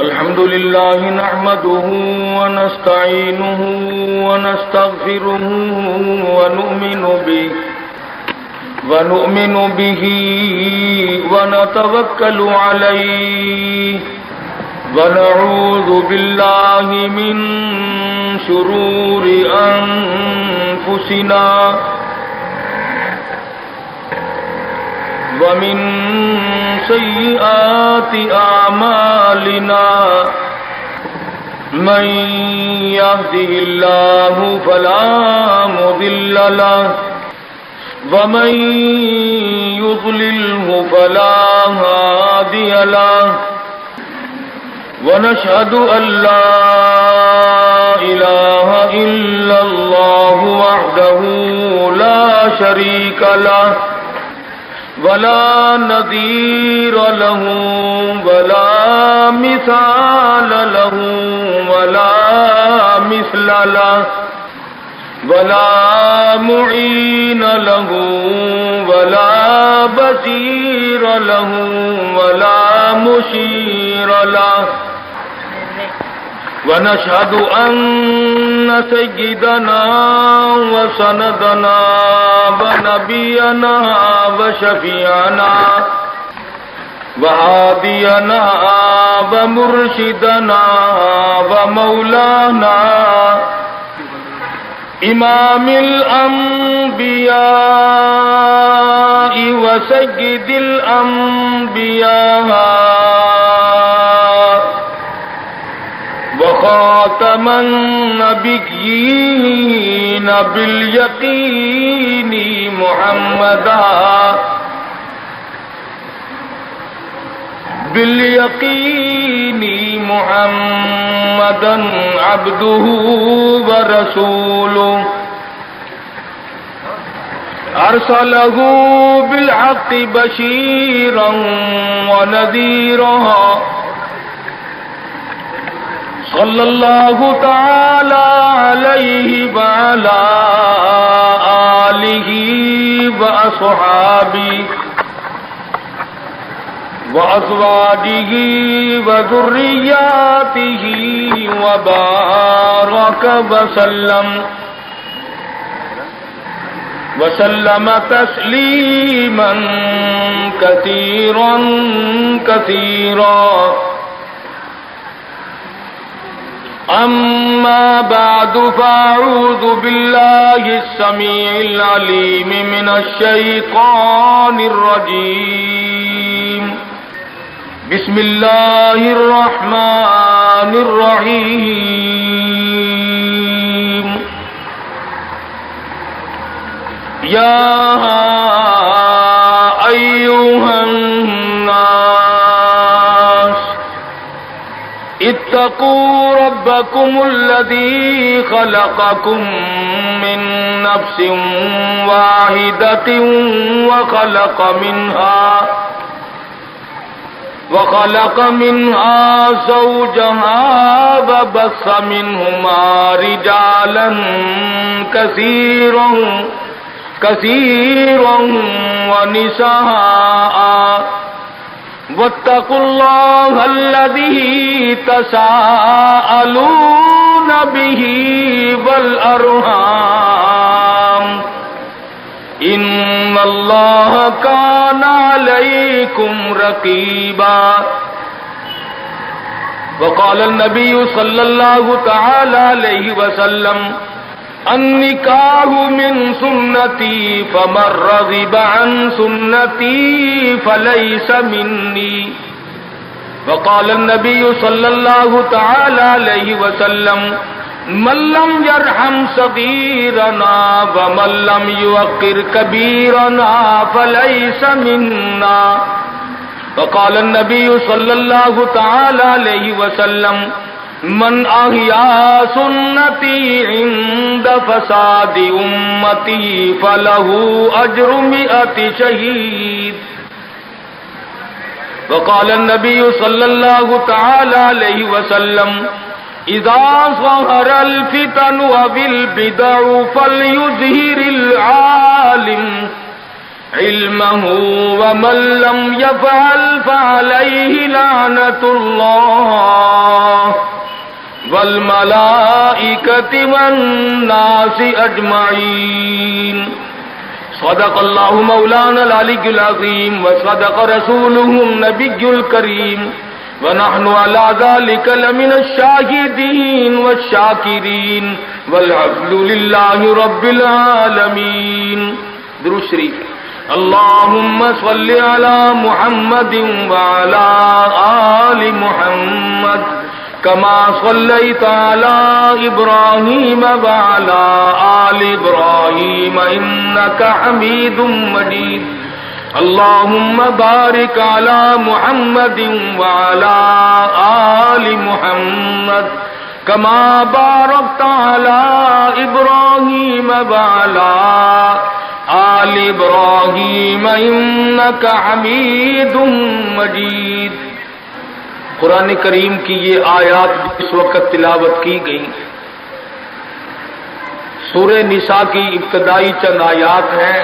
الحمد لله نحمده ونستعينه ونستغفره ونؤمن به ونتوكل عليه ونعوذ بالله من شرور أنفسنا ومن سيئات أعمالنا من يهده الله فلا مضل له ومن يضلله فلا هادي له ونشهد أن لا إله إلا الله وحده لا شريك له ولا نظير له ولا مثال له ولا مثل له ولا معين له ولا بصير له ولا مشير له ونشهد أن سيدنا وسندنا ونبينا وشفيعنا وهادينا ومرشدنا ومولانا إمام الأنبياء وسيد الأنبياء وخاتم النبيين باليقين محمدا عبده ورسوله أرسله بالحق بشيرا ونذيرا صلى الله تعالى عليه وعلى آله وأصحابه وأزواجه وذرياته وبارك وسلم تسليما كثيرا كثيرا. أما بعد فأعوذ بالله السميع العليم من الشيطان الرجيم. بسم الله الرحمن الرحيم. يا أيها الناس اتقوا ربكم الذي خلقكم من نفس واحدة وخلق منها زوجها وبث منهما رجالا كثيرا ونساء واتقوا الله الذي تساءلون به والأرحام إن الله كان عليكم رقيبا. وقال النبي صلى الله تعالى عليه وسلم النکاح من سنتی فمن رغب عن سنتی فلیس منی. وقال النبی صلی اللہ تعالی علیہ وسلم من لم يرحم صغیرنا ومن لم يوقر کبیرنا فلیس منا. وقال النبی صلی اللہ تعالی علیہ وسلم من احیا سنتی عند فساد امتی فلہ اجر 100 شہید. وقال النبی صلی اللہ تعالی علیہ وسلم اذا ظهر الفتن والبدع فليظهر العالم علمه ومن لم يفعل فعليه لعنة الله والملائكة والناس أجمعين صدق الله مولانا العلي العظيم وصدق رسوله النبي الكريم ونحن على ذلك لمن الشاهدين والشاكرين والحمد لله رب العالمين. درود شریف. اللهم صل على محمد وعلى آل محمد كما صليت على إبراهيم وعلى آل إبراهيم إنك حميد مجيد. اللهم بارك على محمد وعلى آل محمد كما باركت على إبراهيم وعلى آل إبراهيم إنك حميد مجيد. قرآن کریم کی یہ آیات اس وقت تلاوت کی گئی سورہ نساء کی ابتدائی چند آیات ہیں.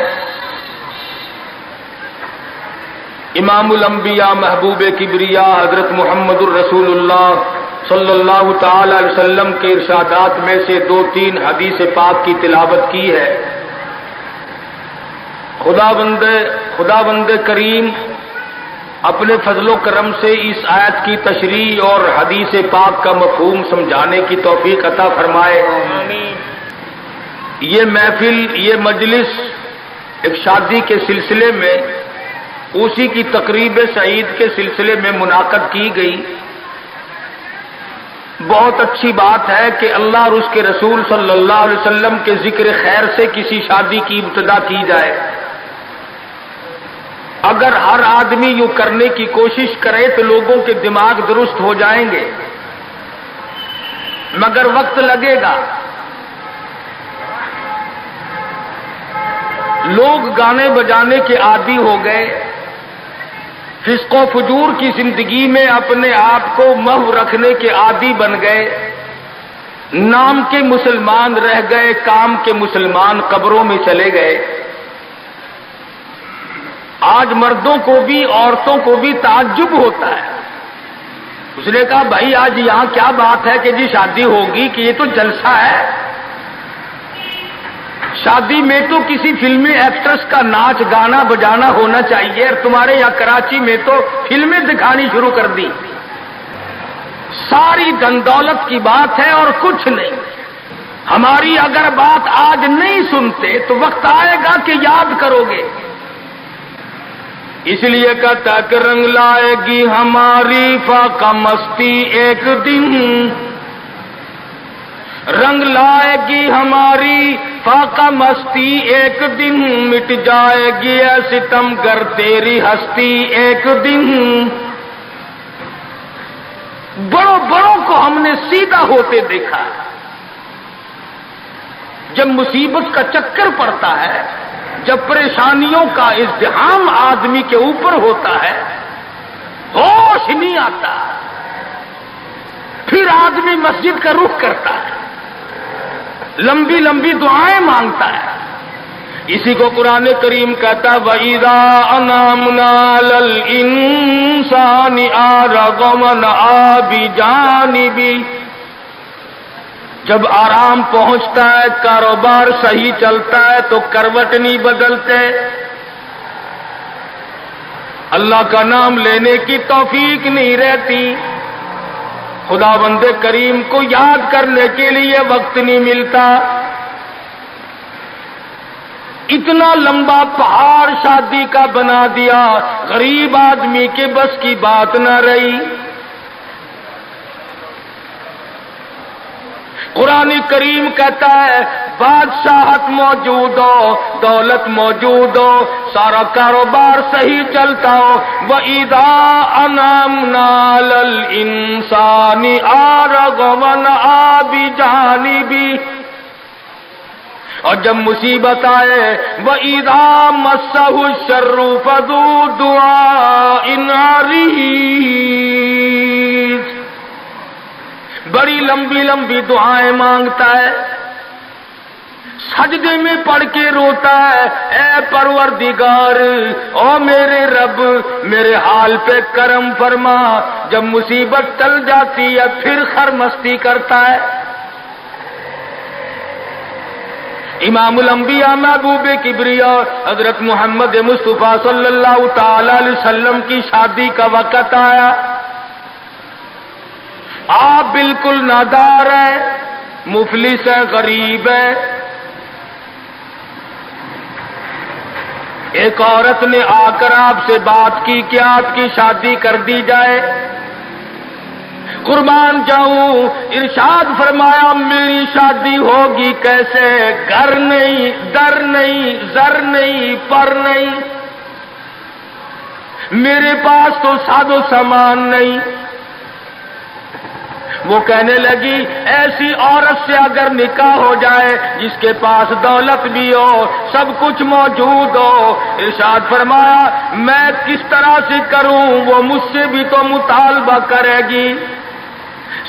امام الانبیاء محبوب کبریا حضرت محمد الرسول اللہ صلی اللہ تعالی علیہ وسلم کے ارشادات میں سے 2-3 حدیث پاک کی تلاوت کی ہے. خداوند کریم اپنے فضل و کرم سے اس آیت کی تشریح اور حدیث پاک کا مفہوم سمجھانے کی توفیق عطا فرمائے. یہ محفل، یہ مجلس ایک شادی کے سلسلے میں، اسی کی تقریب سعید کے سلسلے میں منعقد کی گئی. بہت اچھی بات ہے کہ اللہ اور اس کے رسول صلی اللہ علیہ وسلم کے ذکر خیر سے کسی شادی کی ابتدا کی جائے. اگر ہر آدمی یوں کرنے کی کوشش کرے تو لوگوں کے دماغ درست ہو جائیں گے، مگر وقت لگے گا. لوگ گانے بجانے کے عادی ہو گئے، فسق و فجور کی زندگی میں اپنے آپ کو محو رکھنے کے عادی بن گئے. نام کے مسلمان رہ گئے، کام کے مسلمان قبروں میں چلے گئے. آج مردوں کو بھی عورتوں کو بھی تعجب ہوتا ہے. اس نے کہا بھائی آج یہاں کیا بات ہے کہ جی شادی ہوگی، کہ یہ تو جلسہ ہے. شادی میں تو کسی فلمی ایکٹرس کا ناچ گانا بجانا ہونا چاہیے، اور تمہارے یہاں کراچی میں تو فلمیں دکھانی شروع کر دی. ساری دن دولت کی بات ہے اور کچھ نہیں. ہماری اگر بات آج نہیں سنتے تو وقت آئے گا کہ یاد کرو گے. اس لیے کہتا کہ رنگ لائے گی ہماری فاقہ مستی ایک دن، رنگ لائے گی ہماری فاقہ مستی ایک دن، مٹ جائے گی اے ستم گر تیری ہستی ایک دن. بڑوں بڑوں کو ہم نے سیدھا ہوتے دیکھا. جب مصیبت کا چکر پڑتا ہے، جب پریشانیوں کا ازدحام آدمی کے اوپر ہوتا ہے، ہوش نہیں آتا، پھر آدمی مسجد کا رخ کرتا ہے، لمبی لمبی دعائیں مانگتا ہے. اسی کو قرآن کریم کہتا ہے وَإِذَا أَنْعَمْنَا عَلَى الْإِنسَانِ أَعْرَضَ وَنَأَىٰ بِجَانِبِهِ. جب آرام پہنچتا ہے، کاروبار صحیح چلتا ہے تو کروٹ نہیں بدلتے. اللہ کا نام لینے کی توفیق نہیں رہتی. خداوند کریم کو یاد کرنے کے لیے وقت نہیں ملتا. اتنا لمبا پہاڑ شادی کا بنا دیا، غریب آدمی کے بس کی بات نہ رہی. قرآن کریم کہتا ہے بادشاہت موجود ہو، دولت موجود ہو، سارا کاروبار صحیح چلتا ہو، وَإِذَا أَنْعَمْنَا عَلَى الْإِنسَانِ أَعْرَضَ وَنَأَىٰ بِجَانِبِهِ. اور جب مصیبت آئے وَإِذَا مَسَّهُ الشَّرُّ فَذُو دُعَاءٍ عَرِيضٍ. بڑی لمبی لمبی دعائیں مانگتا ہے، سجدے میں پڑھ کے روتا ہے، اے پروردگار، او میرے رب، میرے حال پہ کرم فرما۔ جب مصیبت ٹل جاتی ہے پھر خرمستی کرتا ہے۔ امام الانبیاء محبوب کبریا حضرت محمد مصطفیٰ صلی اللہ تعالی علیہ وسلم کی شادی کا وقت آیا، آپ بالکل نادار ہیں، مفلس ہیں، غریب ہیں۔ ایک عورت نے آ کر آپ سے بات کی کہ آپ کی شادی کر دی جائے۔ قربان جاؤں، ارشاد فرمایا میری شادی ہوگی کیسے؟ گھر نہیں، در نہیں، زر نہیں، پر نہیں، میرے پاس تو ساز و سامان نہیں۔ وہ کہنے لگی ایسی عورت سے اگر نکاح ہو جائے جس کے پاس دولت بھی ہو، سب کچھ موجود ہو، ارشاد فرمایا میں کس طرح سے کروں؟ وہ مجھ سے بھی تو مطالبہ کرے گی۔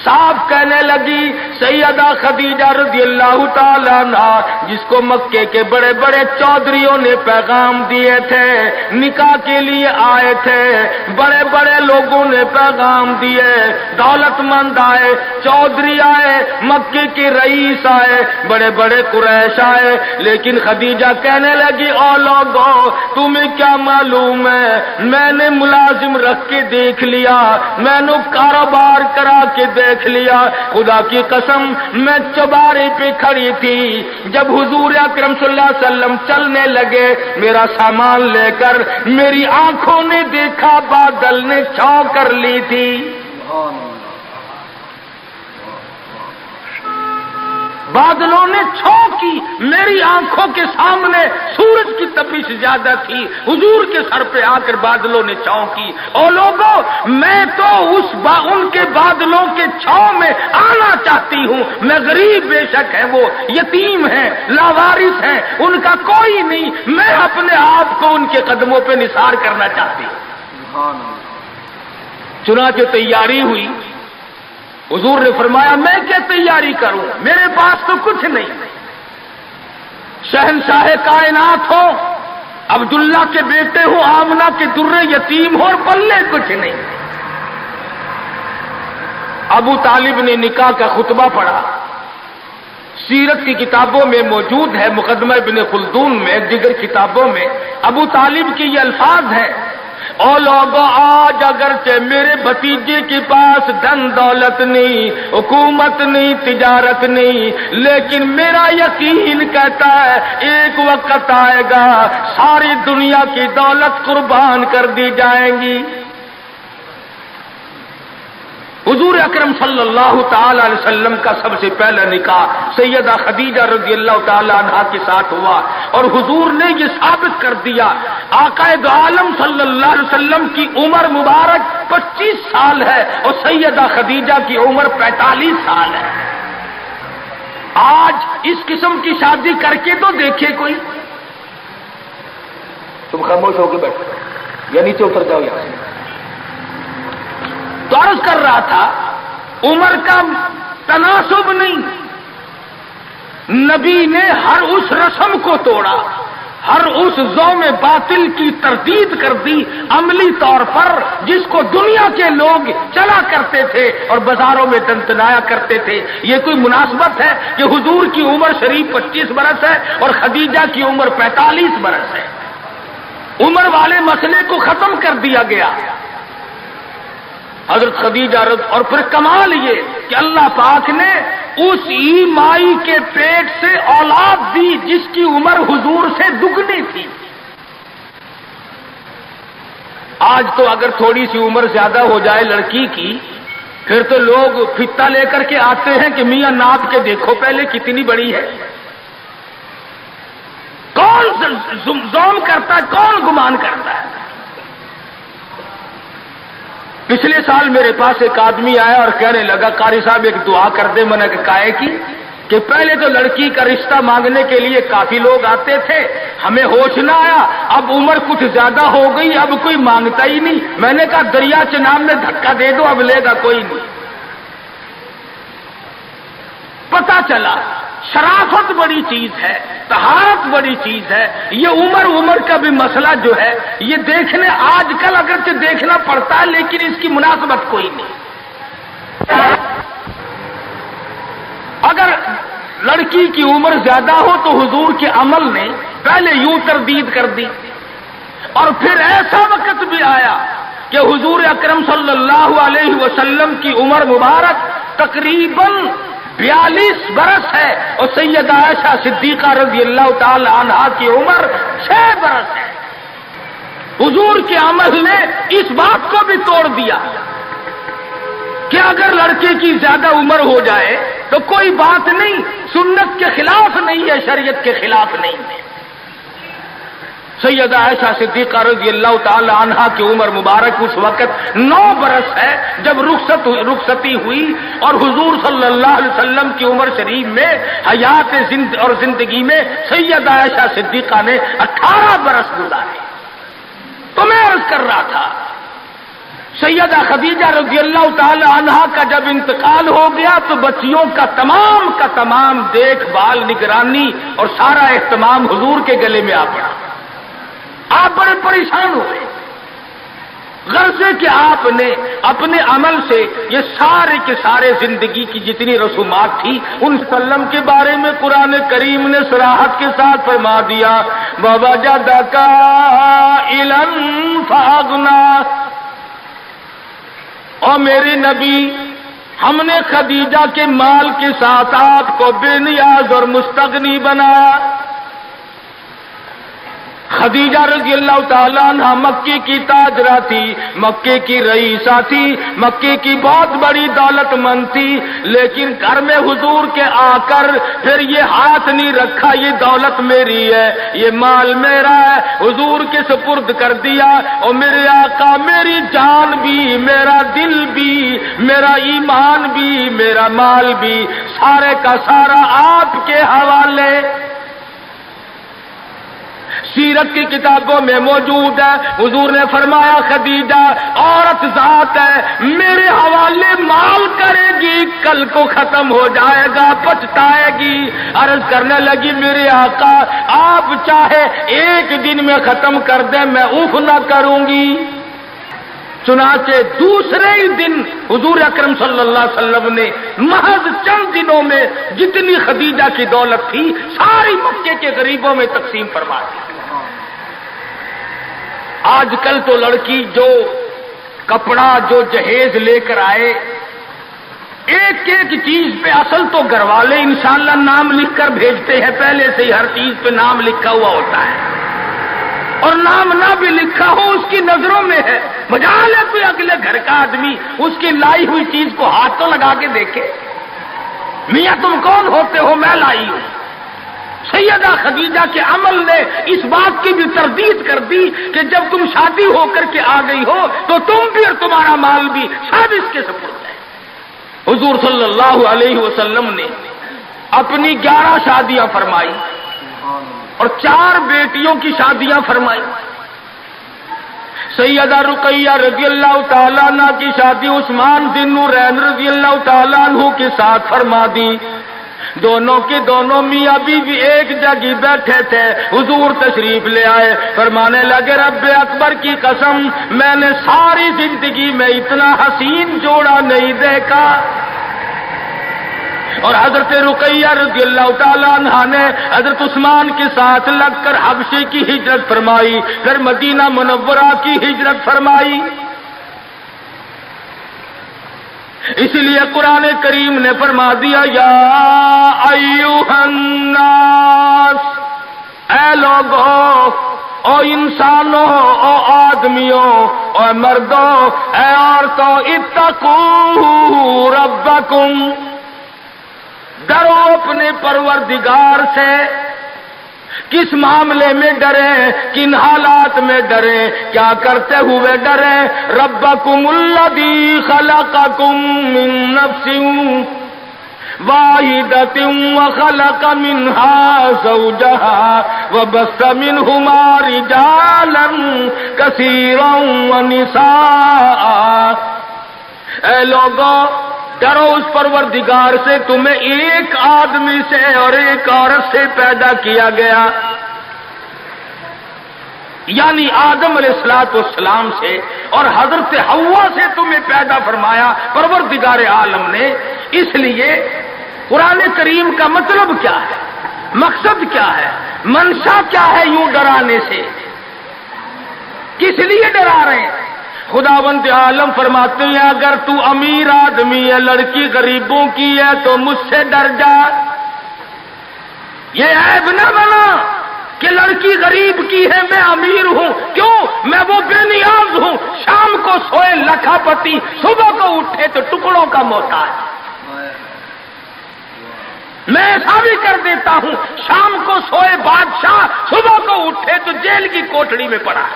صاحب کہنے لگی سیدہ خدیجہ رضی اللہ تعالی عنہ، جس کو مکے کے بڑے بڑے چودھریوں نے پیغام دیے تھے، نکاح کے لیے آئے تھے، بڑے بڑے لوگوں نے پیغام دیے، دولت مند آئے، چودھری آئے، مکے کے رئیس آئے، بڑے بڑے قریش آئے، لیکن خدیجہ کہنے لگی او لوگو تمہیں کیا معلوم ہے، میں نے ملازم رکھ کے دیکھ لیا، میں نے کاروبار کرا کے دیکھ لیا، خدا کی قسم میں چوبارے پہ کھڑی تھی، جب حضور اکرم صلی اللہ علیہ وسلم چلنے لگے میرا سامان لے کر، میری آنکھوں نے دیکھا بادل نے چھاؤ کر لی تھی۔ بادلوں نے چھو کی، میری آنکھوں کے سامنے سورج کی تپش زیادہ تھی، حضور کے سر پہ آ کر بادلوں نے چھاؤ کی۔ او لوگوں میں تو ان کے بادلوں کے چھاؤ میں آنا چاہتی ہوں، میں غریب بے شک ہے، وہ یتیم ہیں، لاوارث ہیں، ان کا کوئی نہیں، میں اپنے آپ کو ان کے قدموں پہ نثار کرنا چاہتی ہوں۔ چنانچہ تیاری ہوئی، حضور نے فرمایا میں کیا تیاری کروں، میرے پاس تو کچھ نہیں، شہنشاہ کائنات ہو، عبداللہ کے بیٹے ہو، آمنہ کے درے یتیم ہو اور پلے کچھ نہیں۔ ابو طالب نے نکاح کا خطبہ پڑھا، سیرت کی کتابوں میں موجود ہے، مقدمہ ابن خلدون میں، دیگر کتابوں میں ابو طالب کے یہ الفاظ ہیں، او لوگوں آج اگرچہ میرے بھتیجے کے پاس دھن دولت نہیں، حکومت نہیں، تجارت نہیں، لیکن میرا یقین کہتا ہے ایک وقت آئے گا ساری دنیا کی دولت قربان کر دی جائیں گی۔ حضور اکرم صلی اللہ تعالی علیہ وسلم کا سب سے پہلا نکاح سیدہ خدیجہ رضی اللہ تعالی عنہا کے ساتھ ہوا، اور حضور نے یہ ثابت کر دیا آقا دو عالم صلی اللہ علیہ وسلم کی عمر مبارک 25 سال ہے اور سیدہ خدیجہ کی عمر 45 سال ہے۔ آج اس قسم کی شادی کر کے تو دیکھے کوئی۔ تم خاموش ہو کے بیٹھو یا نیچے اتر جاؤ یہاں سے۔ تو عرض کر رہا تھا عمر کا تناسب نہیں، نبی نے ہر اس رسم کو توڑا، ہر اس ذوم باطل کی تردید کر دی عملی طور پر، جس کو دنیا کے لوگ چلا کرتے تھے اور بازاروں میں تنتنایا کرتے تھے۔ یہ کوئی مناسبت ہے کہ حضور کی عمر شریف 25 برس ہے اور خدیجہ کی عمر 45 برس ہے؟ عمر والے مسئلے کو ختم کر دیا گیا۔ حضرت خدیجہ اور پھر کمال یہ کہ اللہ پاک نے اس ہی مائی کے پیٹ سے اولاد دی جس کی عمر حضور سے دگنی تھی۔ آج تو اگر تھوڑی سی عمر زیادہ ہو جائے لڑکی کی پھر تو لوگ فتا لے کر کے آتے ہیں کہ میاں ناپ کے دیکھو پہلے کتنی بڑی ہے۔ کون زوم کرتا ہے، کون گمان کرتا ہے؟ پچھلے سال میرے پاس ایک آدمی آیا اور کہنے لگا قاری صاحب ایک دعا کر دے۔ میں نے کہا کی کہ پہلے تو لڑکی کا رشتہ مانگنے کے لیے کافی لوگ آتے تھے، ہمیں ہوش نہ آیا، اب عمر کچھ زیادہ ہو گئی، اب کوئی مانگتا ہی نہیں۔ میں نے کہا دریا چناب میں دھکا دے دو، اب لے گا کوئی نہیں۔ پتہ چلا شرافت بڑی چیز ہے، طہارت بڑی چیز ہے. یہ عمر کا بھی مسئلہ جو ہے یہ دیکھنے آج کل اگرچہ دیکھنا پڑتا ہے لیکن اس کی مناسبت کوئی نہیں. اگر لڑکی کی عمر زیادہ ہو تو حضور کے عمل نے پہلے یوں تردید کر دی، اور پھر ایسا وقت بھی آیا کہ حضور اکرم صلی اللہ علیہ وسلم کی عمر مبارک تقریباً 42 برس ہے اور سیدہ عائشہ صدیقہ رضی اللہ تعالی عنہا کی عمر 6 برس ہے. حضور کے عمل نے اس بات کو بھی توڑ دیا کہ اگر لڑکے کی زیادہ عمر ہو جائے تو کوئی بات نہیں، سنت کے خلاف نہیں ہے، شریعت کے خلاف نہیں ہے. سیدہ عائشہ صدیقہ رضی اللہ تعالی عنہا کی عمر مبارک اس وقت 9 برس ہے جب رخصتی ہوئی، اور حضور صلی اللہ علیہ وسلم کی عمر شریف میں حیات اور زندگی میں سیدہ عائشہ صدیقہ نے 18 برس گزارے. تو میں عرض کر رہا تھا سیدہ خدیجہ رضی اللہ تعالی عنہا کا جب انتقال ہو گیا تو بچیوں کا تمام دیکھ بھال، نگرانی اور سارا اہتمام حضور کے گلے میں آ پڑا. آپ بڑے پریشان ہوئے، غرض ہے کہ آپ نے اپنے عمل سے یہ سارے کے سارے زندگی کی جتنی رسومات تھی ان سلم کے بارے میں قرآن کریم نے صراحت کے ساتھ فرما دیا، وَوَجَدَكَ عَائِلًا فَأَغْنَىٰ. اور میرے نبی، ہم نے خدیجہ کے مال کے ساتھ آپ کو بے نیاز اور مستغنی بنایا. خدیجہ رضی اللہ تعالیٰ عنہ مکے کی تاجرہ تھی، مکے کی رئیسہ تھی، مکے کی بہت بڑی دولت مند تھی، لیکن گھر میں حضور کے آ کر پھر یہ ہاتھ نہیں رکھا یہ دولت میری ہے، یہ مال میرا ہے، حضور کے سپرد کر دیا. اور میرے آقا میری جان بھی، میرا دل بھی، میرا ایمان بھی، میرا مال بھی، سارے کا سارا آپ کے حوالے. سیرت کی کتابوں میں موجود ہے، حضور نے فرمایا خدیجہ عورت ذات ہے، میرے حوالے مال کرے گی، کل کو ختم ہو جائے گا، پچھتائے گی. عرض کرنے لگی میرے آقا آپ چاہے ایک دن میں ختم کر دیں میں اوف نہ کروں گی. چنانچہ دوسرے ہی دن حضور اکرم صلی اللہ علیہ وسلم نے محض چند دنوں میں جتنی خدیجہ کی دولت تھی ساری مکے کے غریبوں میں تقسیم فرما دی. آج کل تو لڑکی جو کپڑا جو جہیز لے کر آئے ایک ایک چیز پہ اصل تو گھر والے انشاءاللہ نام لکھ کر بھیجتے ہیں، پہلے سے ہی ہر چیز پہ نام لکھا ہوا ہوتا ہے، اور نام نہ بھی لکھا ہو اس کی نظروں میں ہے. مجال ہے کوئی اگلے گھر کا آدمی اس کی لائی ہوئی چیز کو ہاتھ تو لگا کے دیکھے، میاں تم کون ہوتے ہو میں لائی ہوں. سیدہ خدیجہ کے عمل نے اس بات کی بھی تردید کر دی کہ جب تم شادی ہو کر کے آ گئی ہو تو تم بھی اور تمہارا مال بھی سب اس کے سپرد ہے. حضور صلی اللہ علیہ وسلم نے اپنی 11 شادیاں فرمائی اور 4 بیٹیوں کی شادیاں فرمائی. سیدہ رقیہ رضی اللہ تعالیٰ عنہ کی شادی عثمان ذی النورین رضی اللہ تعالیٰ عنہ کے ساتھ فرما دی. دونوں کے دونوں میاں بیوی ایک جگہ بیٹھے تھے، حضور تشریف لے آئے، فرمانے لگے رب اکبر کی قسم میں نے ساری زندگی میں اتنا حسین جوڑا نہیں دیکھا. اور حضرت رقیہ رضی اللہ تعالیٰ عنہ نے حضرت عثمان کے ساتھ لگ کر حبشے کی ہجرت فرمائی، پھر مدینہ منورہ کی ہجرت فرمائی. اس لیے قرآن کریم نے فرما دیا یا ایھا الناس، اے لوگوں، او انسانوں، او آدمیوں، او مردوں، اے عورتوں، اتقوا ربکم، ڈرو اپنے پروردگار سے. کس معاملے میں ڈریں، کن حالات میں ڈریں، کیا کرتے ہوئے ڈریں. ربکم الذی خلقکم من نفس واحدۃ وخلق منها زوجها وبث منهما رجالا کثیرا ونساء. اے لوگوں ڈرو اس پروردگار سے تمہیں ایک آدمی سے اور ایک عورت سے پیدا کیا گیا، یعنی آدم علیہ السلام سے اور حضرت حوا سے تمہیں پیدا فرمایا پروردگار عالم نے۔ اس لیے قرآن کریم کا مطلب کیا ہے، مقصد کیا ہے، منشا کیا ہے یوں ڈرانے سے، کس لیے ڈرا رہے ہیں؟ خداوند عالم فرماتے ہیں اگر تو امیر آدمی ہے، لڑکی غریبوں کی ہے تو مجھ سے ڈر جا۔ یہ عیب نہ بنا کہ لڑکی غریب کی ہے میں امیر ہوں، کیوں؟ میں وہ بے نیاز ہوں، شام کو سوئے لکھا پتی، صبح کو اٹھے تو ٹکڑوں کا محتاج۔ میں ایسا بھی کر دیتا ہوں، شام کو سوئے بادشاہ، صبح کو اٹھے تو جیل کی کوٹڑی میں پڑا۔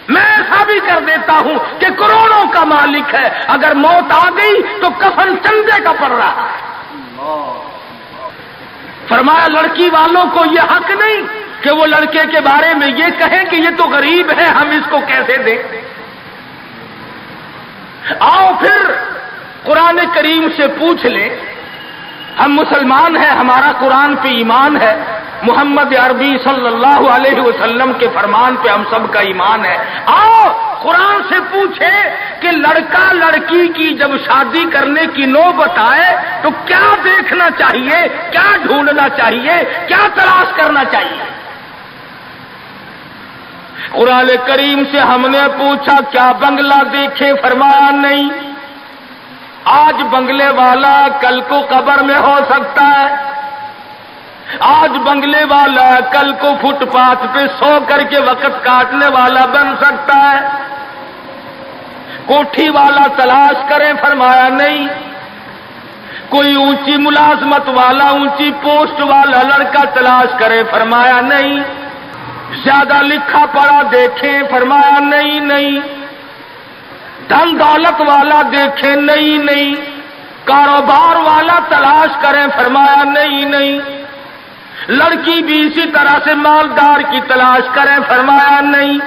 میں ایسا بھی کر دیتا ہوں کہ کروڑوں کا مالک ہے، اگر موت آ گئی تو کفن چندے کا پڑ رہا ہے۔ فرمایا لڑکی والوں کو یہ حق نہیں کہ وہ لڑکے کے بارے میں یہ کہیں کہ یہ تو غریب ہے، ہم اس کو کیسے دیں۔ آؤ پھر قرآن کریم سے پوچھ لیں، ہم مسلمان ہیں، ہمارا قرآن پہ ایمان ہے، محمد عربی صلی اللہ علیہ وسلم کے فرمان پہ ہم سب کا ایمان ہے۔ آؤ قرآن سے پوچھے کہ لڑکا لڑکی کی جب شادی کرنے کی نوبت آئے تو کیا دیکھنا چاہیے، کیا ڈھونڈنا چاہیے، کیا تلاش کرنا چاہیے۔ قرآن کریم سے ہم نے پوچھا کیا بنگلہ دیکھے، فرمایا نہیں۔ آج بنگلے والا کل کو قبر میں ہو سکتا ہے، آج بنگلے والا کل کو فٹ پاتھ پہ سو کر کے وقت کاٹنے والا بن سکتا ہے۔ کوٹھی والا تلاش کریں، فرمایا نہیں۔ کوئی اونچی ملازمت والا، اونچی پوسٹ والا لڑکا تلاش کرے، فرمایا نہیں۔ زیادہ لکھا پڑھا دیکھیں، فرمایا نہیں۔ دھن دولت والا دیکھیں، نہیں۔ کاروبار والا تلاش کریں، فرمایا نہیں۔ لڑکی بھی اسی طرح سے مالدار کی تلاش کریں، فرمایا نہیں۔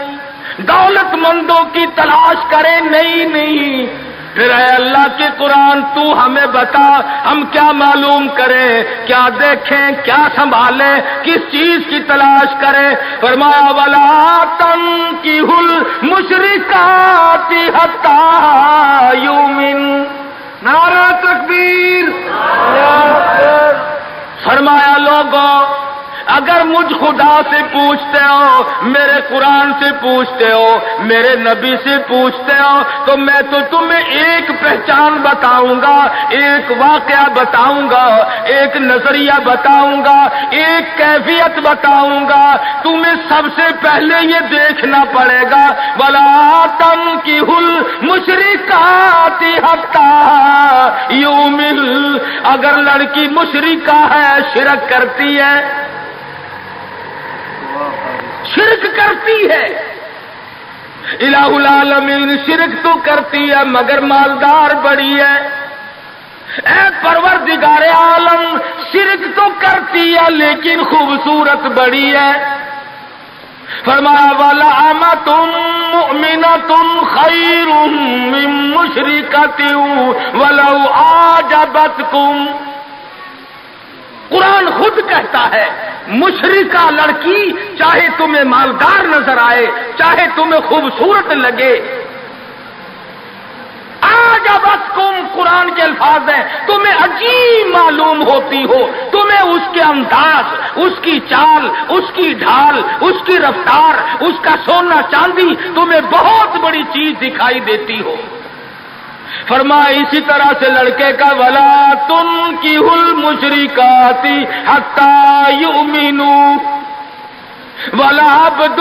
دولت مندوں کی تلاش کریں، نہیں۔ پھر اے اللہ کے قرآن تو ہمیں بتا ہم کیا معلوم کریں، کیا دیکھیں، کیا سنبھالیں، کس چیز کی تلاش کریں۔ فرمایا وَلَا تَنكِحُوا الْمُشْرِكَاتِ حَتَّىٰ يُؤْمِنَّ۔ نعرہ تکبیر۔ فرمایا لوگوں اگر مجھ خدا سے پوچھتے ہو، میرے قرآن سے پوچھتے ہو، میرے نبی سے پوچھتے ہو تو میں تو تمہیں ایک پہچان بتاؤں گا، ایک واقعہ بتاؤں گا، ایک نظریہ بتاؤں گا، ایک کیفیت بتاؤں گا۔ تمہیں سب سے پہلے یہ دیکھنا پڑے گا وَلَا تَنكِحُوا الْمُشْرِكَاتِ حَتَّىٰ يُؤْمِنَّ۔ اگر لڑکی مشرکہ ہے، شرک کرتی ہے، شرک کرتی ہے، الہ العالمین شرک تو کرتی ہے مگر مالدار بڑی ہے۔ اے پروردگار عالم شرک تو کرتی ہے لیکن خوبصورت بڑی ہے۔ فرمایا وَلَأَمَةٌ مُؤْمِنَةٌ خَيْرٌ مِّن مُّشْرِكَةٍ وَلَوْ أَعْجَبَتْكُمْ۔ قرآن خود کہتا ہے مشرکہ لڑکی چاہے تمہیں مالدار نظر آئے، چاہے تمہیں خوبصورت لگے، اعجبتکم قرآن کے الفاظ ہیں، تمہیں عجیب معلوم ہوتی ہو، تمہیں اس کے انداز، اس کی چال، اس کی ڈھال، اس کی رفتار، اس کا سونا چاندی تمہیں بہت بڑی چیز دکھائی دیتی ہو۔ فرمایا اسی طرح سے لڑکے کا وَلَا تُنكِحُوا الْمُشْرِكَاتِ حَتَّىٰ يُؤْمِنُوا وَلَعَبْدٌ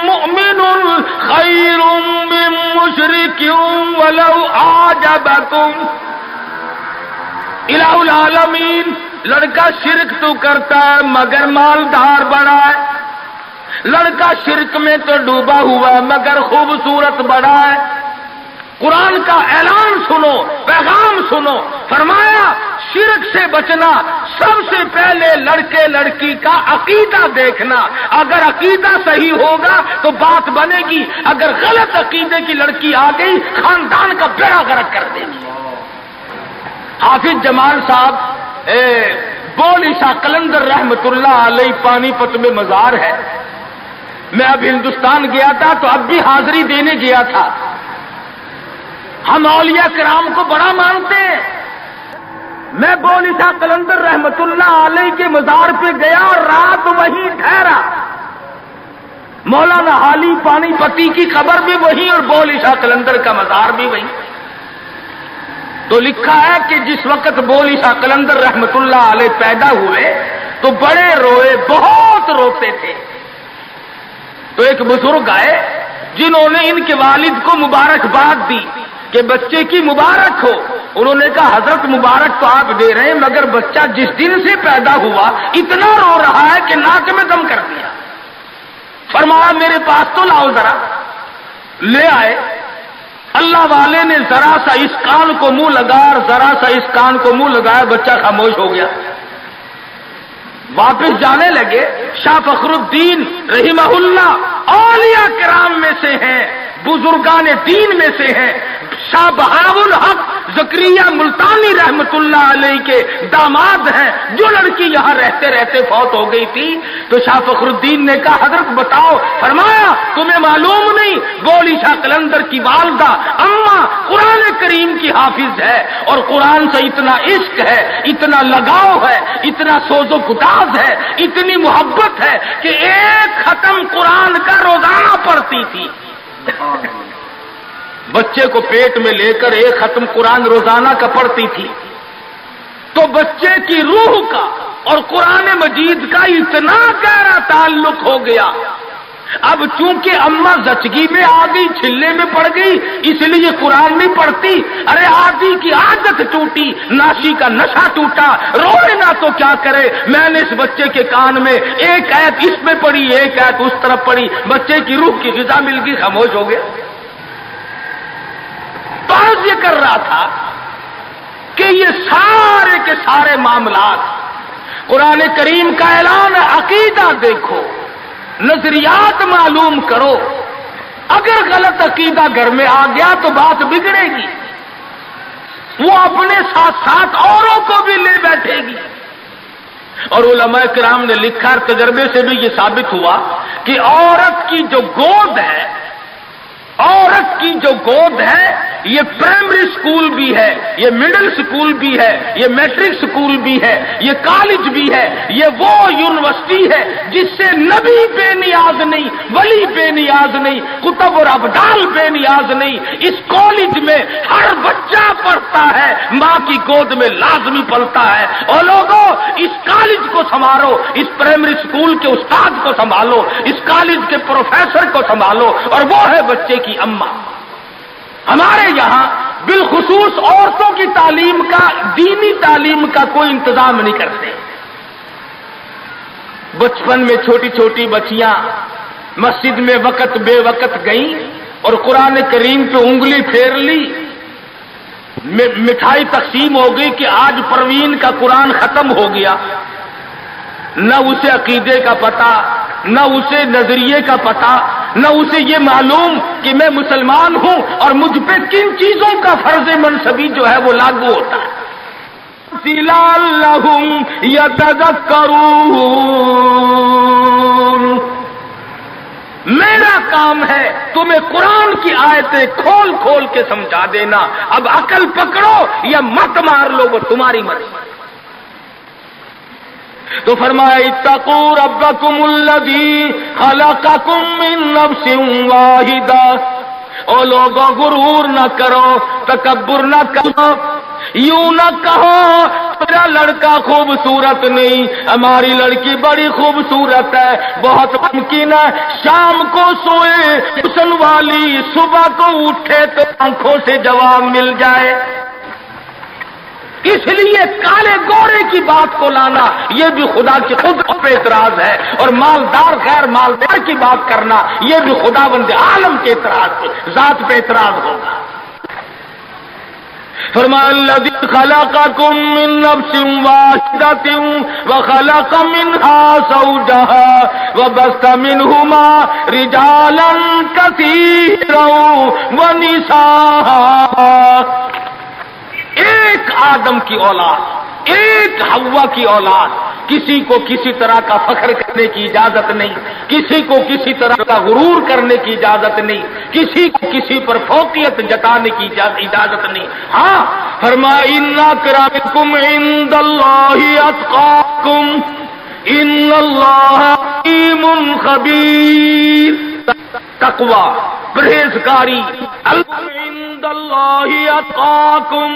مُؤْمِنٌ خَيْرٌ مِّن مُّشْرِكٍ وَلَوْ أَعْجَبَكُمْ۔ الہ العالمین لڑکا شرک تو کرتا ہے مگر مالدار بڑا ہے، لڑکا شرک میں تو ڈوبا ہوا مگر خوبصورت بڑا ہے۔ قرآن کا اعلان سنو، پیغام سنو، فرمایا شرک سے بچنا، سب سے پہلے لڑکے لڑکی کا عقیدہ دیکھنا، اگر عقیدہ صحیح ہوگا تو بات بنے گی، اگر غلط عقیدے کی لڑکی آ گئی خاندان کا بیڑا غرق کر دے گی۔ حافظ جمال صاحب بولی شاہ قلندر رحمت اللہ علیہ پانی پت میں مزار ہے. میں اب ہندوستان گیا تھا تو اب بھی حاضری دینے گیا تھا. ہم اولیاء کرام کو بڑا مانتے ہیں. میں بولی شاہ قلندر رحمت اللہ علیہ کے مزار پہ گیا اور رات وہیں ٹھہرا. مولانا حالی پانی پتی کی قبر بھی وہی اور بولی شاہ قلندر کا مزار بھی وہی. تو لکھا ہے کہ جس وقت بولی شاہ قلندر رحمت اللہ علیہ پیدا ہوئے تو بڑے روئے, بہت روتے تھے. تو ایک بزرگ آئے جنہوں نے ان کے والد کو مبارکباد دی کہ بچے کی مبارک ہو. انہوں نے کہا حضرت مبارک تو آپ دے رہے ہیں مگر بچہ جس دن سے پیدا ہوا اتنا رو رہا ہے کہ ناک میں دم کر دیا. فرمایا میرے پاس تو لاؤ ذرا. لے آئے. اللہ والے نے ذرا سا اس کان کو منہ لگایا اور ذرا سا اس کان کو منہ لگایا, بچہ خاموش ہو گیا. واپس جانے لگے. شاہ فخر الدین رحمہ اللہ اولیاء کرام میں سے ہیں, بزرگان دین میں سے ہیں. شاہ بہاء الحق زکریا ملتانی رحمت اللہ علیہ کے داماد ہیں. جو لڑکی یہاں رہتے رہتے فوت ہو گئی تھی تو شاہ فخر الدین نے کہا حضرت بتاؤ. فرمایا تمہیں معلوم نہیں بولی شاہ قلندر کی والدہ اماں قرآن کریم کی حافظ ہے اور قرآن سے اتنا عشق ہے, اتنا لگاؤ ہے, اتنا سوز و گداز ہے, اتنی محبت ہے کہ ایک ختم قرآن کا روزانہ پڑھتی تھی. بچے کو پیٹ میں لے کر ایک ختم قرآن روزانہ کا پڑھتی تھی. تو بچے کی روح کا اور قرآن مجید کا اتنا گہرا تعلق ہو گیا. اب چونکہ اماں زچگی میں آ گئی, چھلے میں پڑ گئی, اس لیے قرآن نہیں پڑھتی. ارے آدھی کی عادت ٹوٹی, ناشی کا نشہ ٹوٹا, روئے نہ تو کیا کرے. میں نے اس بچے کے کان میں ایک آیت اس میں پڑھی, ایک آیت اس طرف پڑھی, بچے کی روح کی غذا مل گئی, خاموش ہو گیا. بات یہ کر رہا تھا کہ یہ سارے کے سارے معاملات قرآن کریم کا اعلان ہے. عقیدہ دیکھو, نظریات معلوم کرو. اگر غلط عقیدہ گھر میں آ گیا تو بات بگڑے گی, وہ اپنے ساتھ ساتھ اوروں کو بھی لے بیٹھے گی. اور علماء کرام نے لکھا, تجربے سے بھی یہ ثابت ہوا کہ عورت کی جو گود ہے, عورت کی جو گود ہے یہ پرائمری سکول بھی ہے, یہ مڈل سکول بھی ہے, یہ میٹرک سکول بھی ہے, یہ کالج بھی ہے, یہ وہ یونیورسٹی ہے جس سے نبی بے نیاز نہیں, ولی بے نیاز نہیں, کتب اور ابدال بے نیاز نہیں. اس کالج میں ہر بچہ پڑھتا ہے, ماں کی گود میں لازمی پلتا ہے. اور لوگوں اس کالج کو سنبھالو, اس پرائمری سکول کے استاد کو سنبھالو, اس کالج کے پروفیسر کو سنبھالو, اور وہ ہے بچے کی اماں. ہمارے یہاں بالخصوص عورتوں کی تعلیم کا, دینی تعلیم کا کوئی انتظام نہیں کرتے. بچپن میں چھوٹی چھوٹی بچیاں مسجد میں وقت بے وقت گئیں اور قرآن کریم پہ انگلی پھیر لی, مٹھائی تقسیم ہو گئی کہ آج پروین کا قرآن ختم ہو گیا. نہ اسے عقیدے کا پتہ, نہ اسے نظریے کا پتہ, نہ اسے یہ معلوم کہ میں مسلمان ہوں اور مجھ پہ کن چیزوں کا فرض منصبی جو ہے وہ لاگو ہوتا ہے. لعلہم یتذکرون, میرا کام ہے تمہیں قرآن کی آیتیں کھول کھول کے سمجھا دینا. اب عقل پکڑو یا مت مار لو, وہ تمہاری مرضی. تو فرمایا اتقوا ربکم الذی خلقکم من نفس واحدہ. او لوگوں غرور نہ کرو, تکبر نہ کرو, یوں نہ کہو میرا لڑکا خوبصورت نہیں, ہماری لڑکی بڑی خوبصورت ہے. بہت ممکن ہے شام کو سوئے حسن والی, صبح کو اٹھے تو آنکھوں سے جواب مل جائے. اس لیے کالے گورے کی بات کو لانا یہ بھی خدا کی خود پہ اعتراض ہے, اور مالدار غیر مالدار کی بات کرنا یہ بھی خداوند عالم کے اعتراض پہ, ذات پہ اعتراض ہوگا. فرمایا الذی خلقکم من نفس واحدۃ وخلق منها زوجها وبث منهما رجالا کثیرا ونساء. ایک ایک آدم کی اولاد، ایک حوا کی اولاد، کسی کو کسی طرح کا فخر کرنے کی اجازت نہیں، کسی کو کسی طرح کا غرور کرنے کی اجازت نہیں، کسی کو کسی پر فوقیت جتانے کی اجازت نہیں۔ ہاں فرمایا ان اکرمکم عند اللہ اتقاکم ان اللہ علیم خبیر۔ تقوی، پرہیزگاری، عند اللہ اتقاکم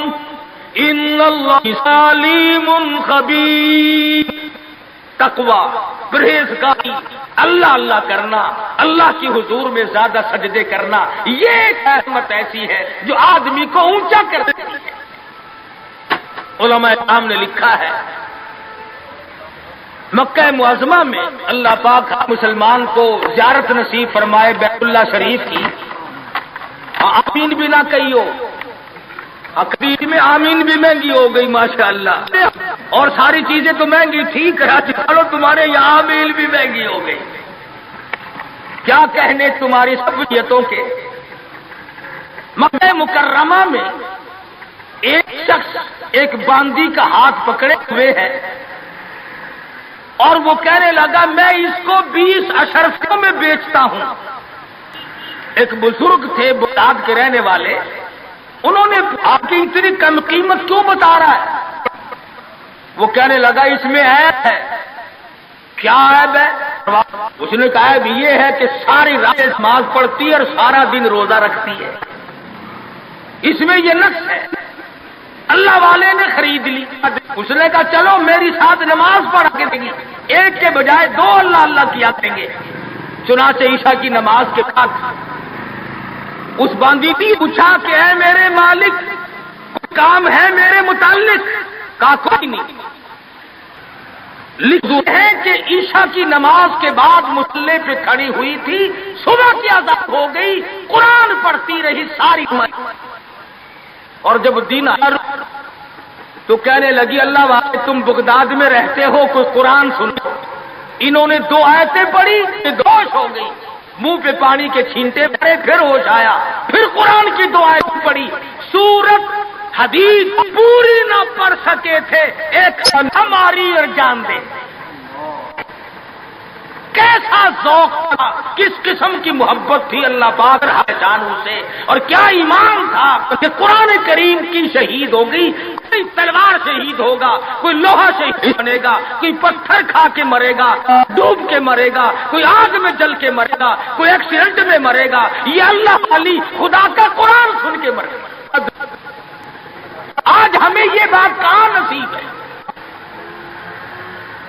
ان اللہ علیم خبیر۔ تقوی، پرہیزگاری، اللہ اللہ کرنا، اللہ کی حضور میں زیادہ سجدے کرنا، یہ ایک عظمت ایسی ہے جو آدمی کو اونچا کر دیتی ہے۔ علماء کرام نے لکھا ہے مکہ معظمہ میں اللہ پاک مسلمان کو زیارت نصیب فرمائے بیت اللہ شریف کی، آمین بھی نہ کہی ہو، عقیدے میں آمین بھی مہنگی ہو گئی ماشاءاللہ، اور ساری چیزیں تو مہنگی تھی، کراچی والوں تمہارے یہاں آمین بھی مہنگی ہو گئی، کیا کہنے تمہاری سہولیتوں کے۔ مکہ مکرمہ میں ایک شخص ایک باندی کا ہاتھ پکڑے ہوئے ہے اور وہ کہنے لگا میں اس کو 20 اشرفیوں میں بیچتا ہوں۔ ایک بزرگ تھے بغداد کے رہنے والے، انہوں نے آپ کی اتنی کم قیمت کیوں بتا رہا ہے؟ وہ کہنے لگا اس میں عیب ہے۔ کیا عیب ہے؟ اس نے کہا عیب یہ ہے کہ ساری رات نماز پڑھتی ہے اور سارا دن روزہ رکھتی ہے، اس میں یہ نقص ہے۔ اللہ والے نے خرید لی، اس نے کہا چلو میری ساتھ نماز پڑھ کے دیں گے، ایک کے بجائے 2 اللہ اللہ کیا کریں گے۔ چنانچہ عشاء کی نماز کے بعد اس باندی نے پوچھا کہ اے میرے مالک کوئی کام ہے میرے متعلق؟ کہا کوئی نہیں۔ لکھ ہے کہ عشاء کی نماز کے بعد مصلی پہ کھڑی ہوئی تھی، صبح کی اذان ہو گئی، قرآن پڑھتی رہی ساری عمر، اور جب دن آیا تو کہنے لگی اللہ والے تم بغداد میں رہتے ہو، کوئی قرآن سنو۔ انہوں نے 2 آیتیں پڑھی، ہوش ہو گئی، منہ پہ پانی کے چھینٹے پڑے، پھر ہوش آیا، پھر قرآن کی 2 آیتیں پڑھی۔ سورت حدید پوری نہ پڑھ سکے تھے، ایک ہماری اور جان دے۔ کیسا ذوق تھا، کس قسم کی محبت تھی اللہ پاک جانوں سے، اور کیا ایمان تھا کہ قرآن کریم کی شہید ہو گئی، کوئی تلوار شہید ہوگا، کوئی لوہا شہید بنے گا، کوئی پتھر کھا کے مرے گا، ڈوب کے مرے گا، کوئی آگ میں جل کے مرے گا، کوئی ایکسیڈنٹ میں مرے گا، یہ اللہ والی خدا کا قرآن سن کے مرے گا۔ آج ہمیں یہ بات کہاں نصیب ہے؟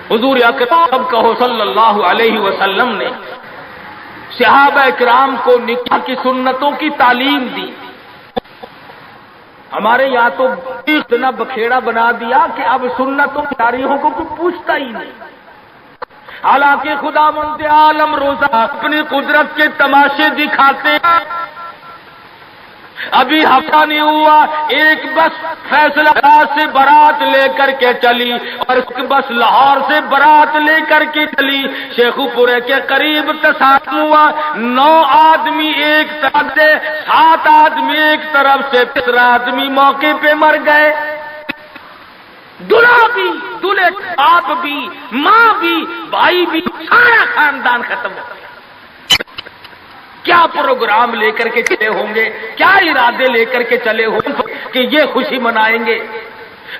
حضور اکرم کہو صلی اللہ علیہ وسلم نے صحابہ کرام کو نکاح کی سنتوں کی تعلیم دی۔ ہمارے یہاں تو اتنا بکھیڑا بنا دیا کہ اب سنتوں کی تاریخوں کو کوئی پوچھتا ہی نہیں۔ حالانکہ خداوند عالم روزہ اپنی قدرت کے تماشے دکھاتے ہیں۔ ابھی ہفتہ نہیں ہوا، ایک بس فیصلہ آباد سے بارات لے کر کے چلی، اور ایک بس لاہور سے بارات لے کر کے چلی، شیخو پورے کے قریب تصادم ہوا، 9 آدمی ایک طرف سے، 7 آدمی ایک طرف سے، 3 آدمی موقع پہ مر گئے۔ دلہا بھی، دلہے باپ بھی، ماں بھی، بھائی بھی، سارا خاندان ختم ہو گیا۔ کیا پروگرام لے کر کے چلے ہوں گے، کیا ارادے لے کر کے چلے ہوں گے کہ یہ خوشی منائیں گے۔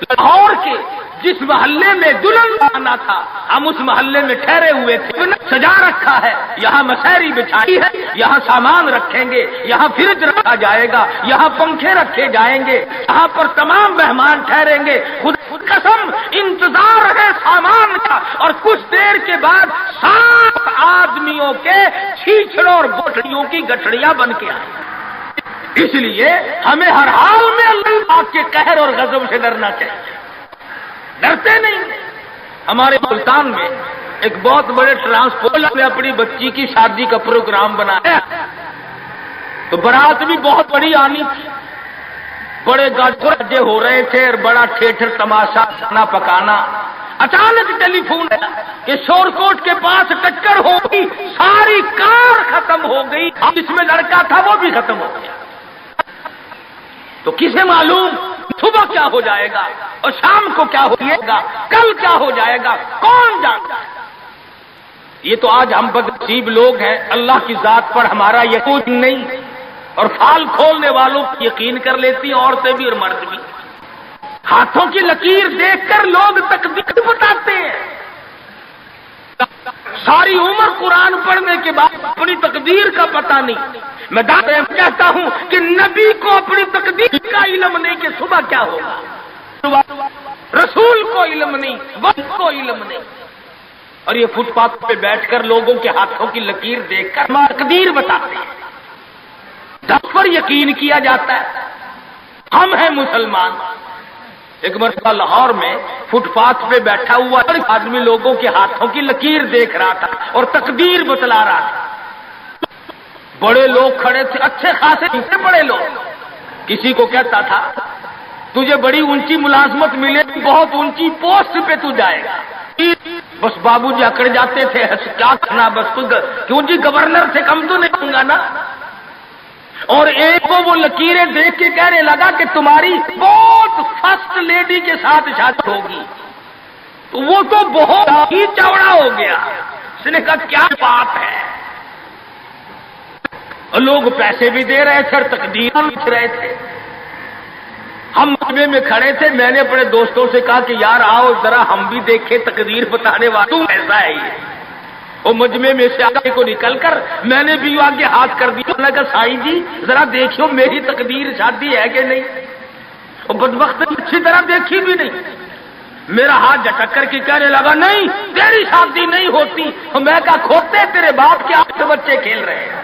لاہور کے جس محلے میں دلہن آنا تھا، ہم اس محلے میں ٹھہرے ہوئے تھے، سجا رکھا ہے، یہاں مسحری بچھائی ہے، یہاں سامان رکھیں گے، یہاں فرج رکھا جائے گا، یہاں پنکھے رکھے جائیں گے، یہاں پر تمام مہمان ٹھہریں گے۔ خود قسم انتظار ہے سامان کا، اور کچھ دیر کے بعد 7 آدمیوں کے چھیچڑوں اور گٹھڑیوں کی گٹھڑیاں بن کے آئیں۔ اس لیے ہمیں ہر حال میں اللہ پاک کے قہر اور غضب سے ڈرنا چاہیے، ڈرتے نہیں۔ ہمارے ملتان میں ایک بہت بڑے ٹرانسپورٹ نے اپنی بچی کی شادی کا پروگرام بنایا، تو بارات بھی بہت بڑی آنی تھی، بڑے گاڑے ہو رہے تھے اور بڑا ٹھیٹر تماشا کھانا پکانا۔ اچانک ٹیلی فون ہے کہ شور کوٹ کے پاس ٹکر ہو گئی، ساری کار ختم ہو گئی، جس میں لڑکا تھا وہ بھی ختم ہو گیا۔ تو کسے معلوم صبح کیا ہو جائے گا اور شام کو کیا ہو جائے گا، کل کیا ہو جائے گا، کون جانتا ہے؟ یہ تو آج ہم بدنصیب لوگ ہیں، اللہ کی ذات پر ہمارا یقین نہیں، اور فال کھولنے والوں پر یقین کر لیتی ہیں، عورتیں بھی اور مرد بھی۔ ہاتھوں کی لکیر دیکھ کر لوگ تقدیر بتاتے ہیں، ساری عمر قرآن پڑھنے کے بعد اپنی تقدیر کا پتہ نہیں۔ میں کہتا ہوں کہ نبی کو اپنی تقدیر کا علم نہیں کہ صبح کیا ہوگا، رسول کو علم نہیں، وقت کو علم نہیں، اور یہ فٹ پاتھ پہ بیٹھ کر لوگوں کے ہاتھوں کی لکیر دیکھ کر تقدیر بتاتے ہیں، دس پر یقین کیا جاتا ہے۔ ہم ہیں مسلمان۔ ایک مرتبہ لاہور میں فٹ پاتھ پہ بیٹھا ہوا آدمی لوگوں کے ہاتھوں کی لکیر دیکھ رہا تھا اور تقدیر بتلا رہا تھا۔ بڑے لوگ کھڑے تھے، اچھے خاصے بڑے لوگ۔ کسی کو کہتا تھا تجھے بڑی اونچی ملازمت ملے، بہت اونچی پوسٹ پہ تو جائے گا۔ بس بابو جی اکڑ جاتے تھے، کیا کرنا، بس کیوں جی گورنر سے کم تو نہیں ہوں گا نا۔ اور ایک کو وہ لکیریں دیکھ کے کہنے لگا کہ تمہاری بہت فرسٹ لیڈی کے ساتھ شادی ہوگی۔ تو وہ تو بہت ہی چوڑا ہو گیا، اس نے کہا کیا بات ہے۔ اور لوگ پیسے بھی دے رہے تھے اور تقدیر لکھ رہے تھے۔ ہم مجمع میں کھڑے تھے، میں نے اپنے دوستوں سے کہا کہ یار آؤ ذرا ہم بھی دیکھیں تقدیر بتانے والا ایسا ہے یہ۔ وہ مجمع میں سے آگے کو نکل کر میں نے بھی آگے ہاتھ کر دیا، میں نے کہا سائیں جی ذرا دیکھو میری تقدیر شادی ہے کہ نہیں۔ وہ بدبخت اچھی طرح دیکھی بھی نہیں، میرا ہاتھ جھٹک کر کے کہنے لگا نہیں تیری شادی نہیں ہوتی۔ میں کہا کھوتے تیرے باپ کے آپ سے بچے کھیل رہے ہیں،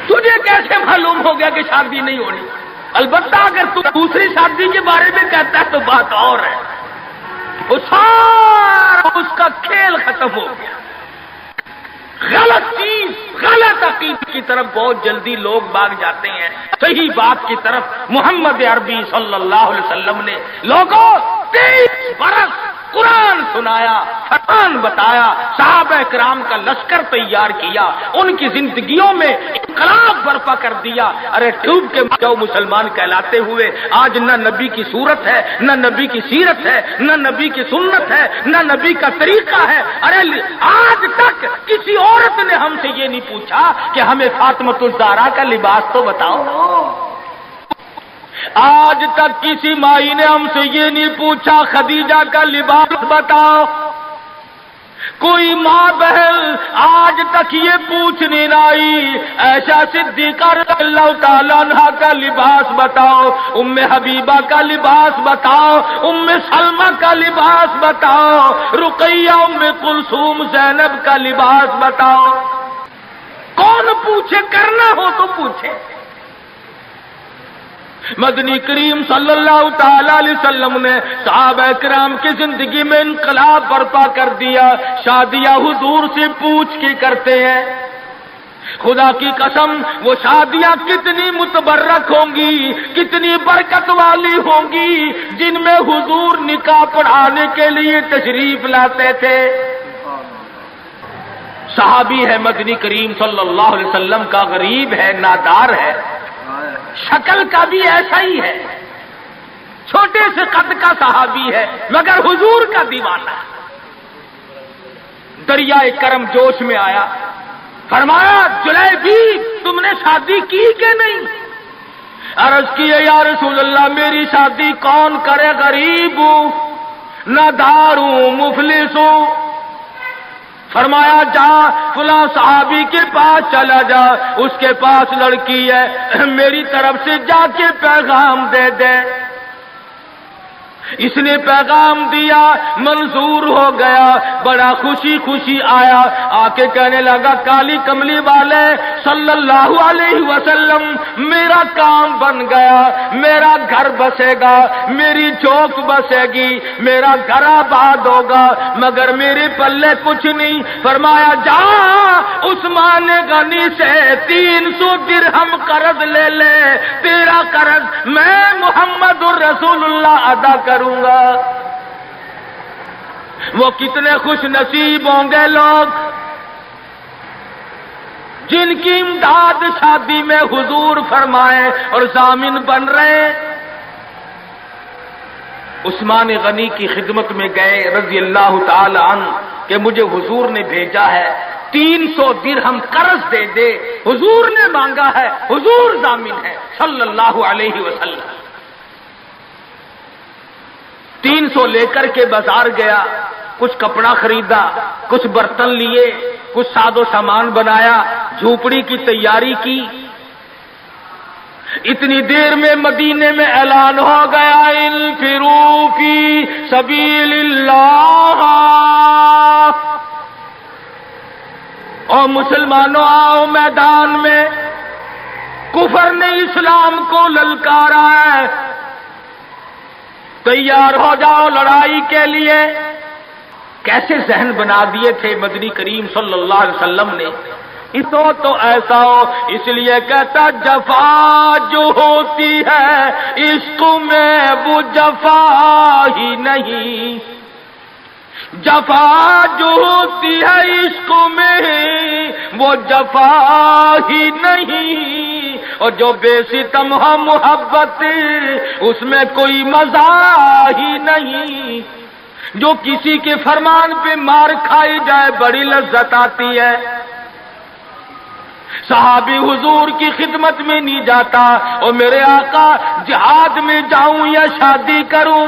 تجھے کیسے معلوم ہو گیا کہ شادی نہیں ہونی؟ البتہ اگر تو دوسری شادی کے بارے میں کہتا ہے تو بات اور ہے۔ وہ سارا اس کا کھیل ختم ہو گیا۔ غلط چیز، غلط عقیدے کی طرف بہت جلدی لوگ بھاگ جاتے ہیں، صحیح بات کی طرف محمد عربی صلی اللہ علیہ وسلم نے لوگوں 23 برس قرآن سنایا، فرمان بتایا، صحابہ کرام کا لشکر تیار کیا، ان کی زندگیوں میں انقلاب برپا کر دیا۔ ارے ڈوب کے جو مسلمان کہلاتے ہوئے آج نہ نبی کی صورت ہے، نہ نبی کی سیرت ہے، نہ نبی کی سنت ہے، نہ نبی کا طریقہ ہے۔ ارے آج تک کسی عورت نے ہم سے یہ نہیں پوچھا کہ ہمیں فاطمۃ الزہرا کا لباس تو بتاؤ۔ آج تک کسی مائی نے ہم سے یہ نہیں پوچھا خدیجہ کا لباس بتاؤ۔ کوئی ماں بہن آج تک یہ پوچھنے نہ آئی ایسا صدیقہ رضی اللہ تعالیٰ عنہا کا لباس بتاؤ، ام حبیبہ کا لباس بتاؤ، ام سلمہ کا لباس بتاؤ، رقیہ ام کلثوم زینب کا لباس بتاؤ۔ کون پوچھے، کرنا ہو تو پوچھے۔ مدنی کریم صلی اللہ تعالی علیہ وسلم نے صحابہ کرام کی زندگی میں انقلاب برپا کر دیا۔ شادیاں حضور سے پوچھ کے کرتے ہیں، خدا کی قسم وہ شادیاں کتنی متبرک ہوں گی، کتنی برکت والی ہوں گی جن میں حضور نکاح پڑھانے کے لیے تشریف لاتے تھے۔ صحابی ہے مدنی کریم صلی اللہ علیہ وسلم کا، غریب ہے، نادار ہے، شکل کا بھی ایسا ہی ہے، چھوٹے سے قد کا صحابی ہے مگر حضور کا دیوانہ۔ دریائے کرم جوش میں آیا، فرمایا جلیبی تم نے شادی کی کہ نہیں؟ عرض کی یا رسول اللہ میری شادی کون کرے، غریب ہوں، نادار ہوں، مفلس ہوں۔ فرمایا جا فلاں صحابی کے پاس چلا جا، اس کے پاس لڑکی ہے، میری طرف سے جا کے پیغام دے دے۔ اس نے پیغام دیا، منظور ہو گیا، بڑا خوشی خوشی آیا، آ کے کہنے لگا کالی کملی والے صلی اللہ علیہ وسلم میرا کام بن گیا، میرا گھر بسے گا، میری چوک بسے گی، میرا گھر آباد ہوگا، مگر میرے پلے کچھ نہیں۔ فرمایا جا عثمان غنی سے 300 درہم قرض لے لے، تیرا قرض میں محمد الرسول اللہ ادا کروں گا۔ وہ کتنے خوش نصیب ہوں گے لوگ جن کی امداد شادی میں حضور فرمائے اور ضامن بن رہے، عثمان غنی کی خدمت میں گئے رضی اللہ تعالی عنہ کہ مجھے حضور نے بھیجا ہے 300 درہم قرض دے دے، حضور نے مانگا ہے، حضور ضامن ہے صلی اللہ علیہ وسلم۔ 300 لے کر کے بازار گیا، کچھ کپڑا خریدا، کچھ برتن لیے، کچھ ساز و سامان بنایا، جھوپڑی کی تیاری کی۔ اتنی دیر میں مدینے میں اعلان ہو گیا، انفروا فی سبیل اللہ، اور مسلمانوں آؤ میدان میں، کفر نے اسلام کو للکارا ہے، تیار ہو جاؤ لڑائی کے لیے۔ کیسے ذہن بنا دیے تھے مدنی کریم صلی اللہ علیہ وسلم نے، تو ایسا ہو، اس لیے کہتا جفا جو ہوتی ہے عشق میں وہ جفا ہی نہیں، جفا جو ہوتی ہے عشق میں وہ جفا ہی نہیں، اور جو بے ستم ہو محبت اس میں کوئی مزہ ہی نہیں، جو کسی کے فرمان پہ مار کھائی جائے بڑی لذت آتی ہے۔ صحابی حضور کی خدمت میں نہیں جاتا، اور میرے آقا جہاد میں جاؤں یا شادی کروں،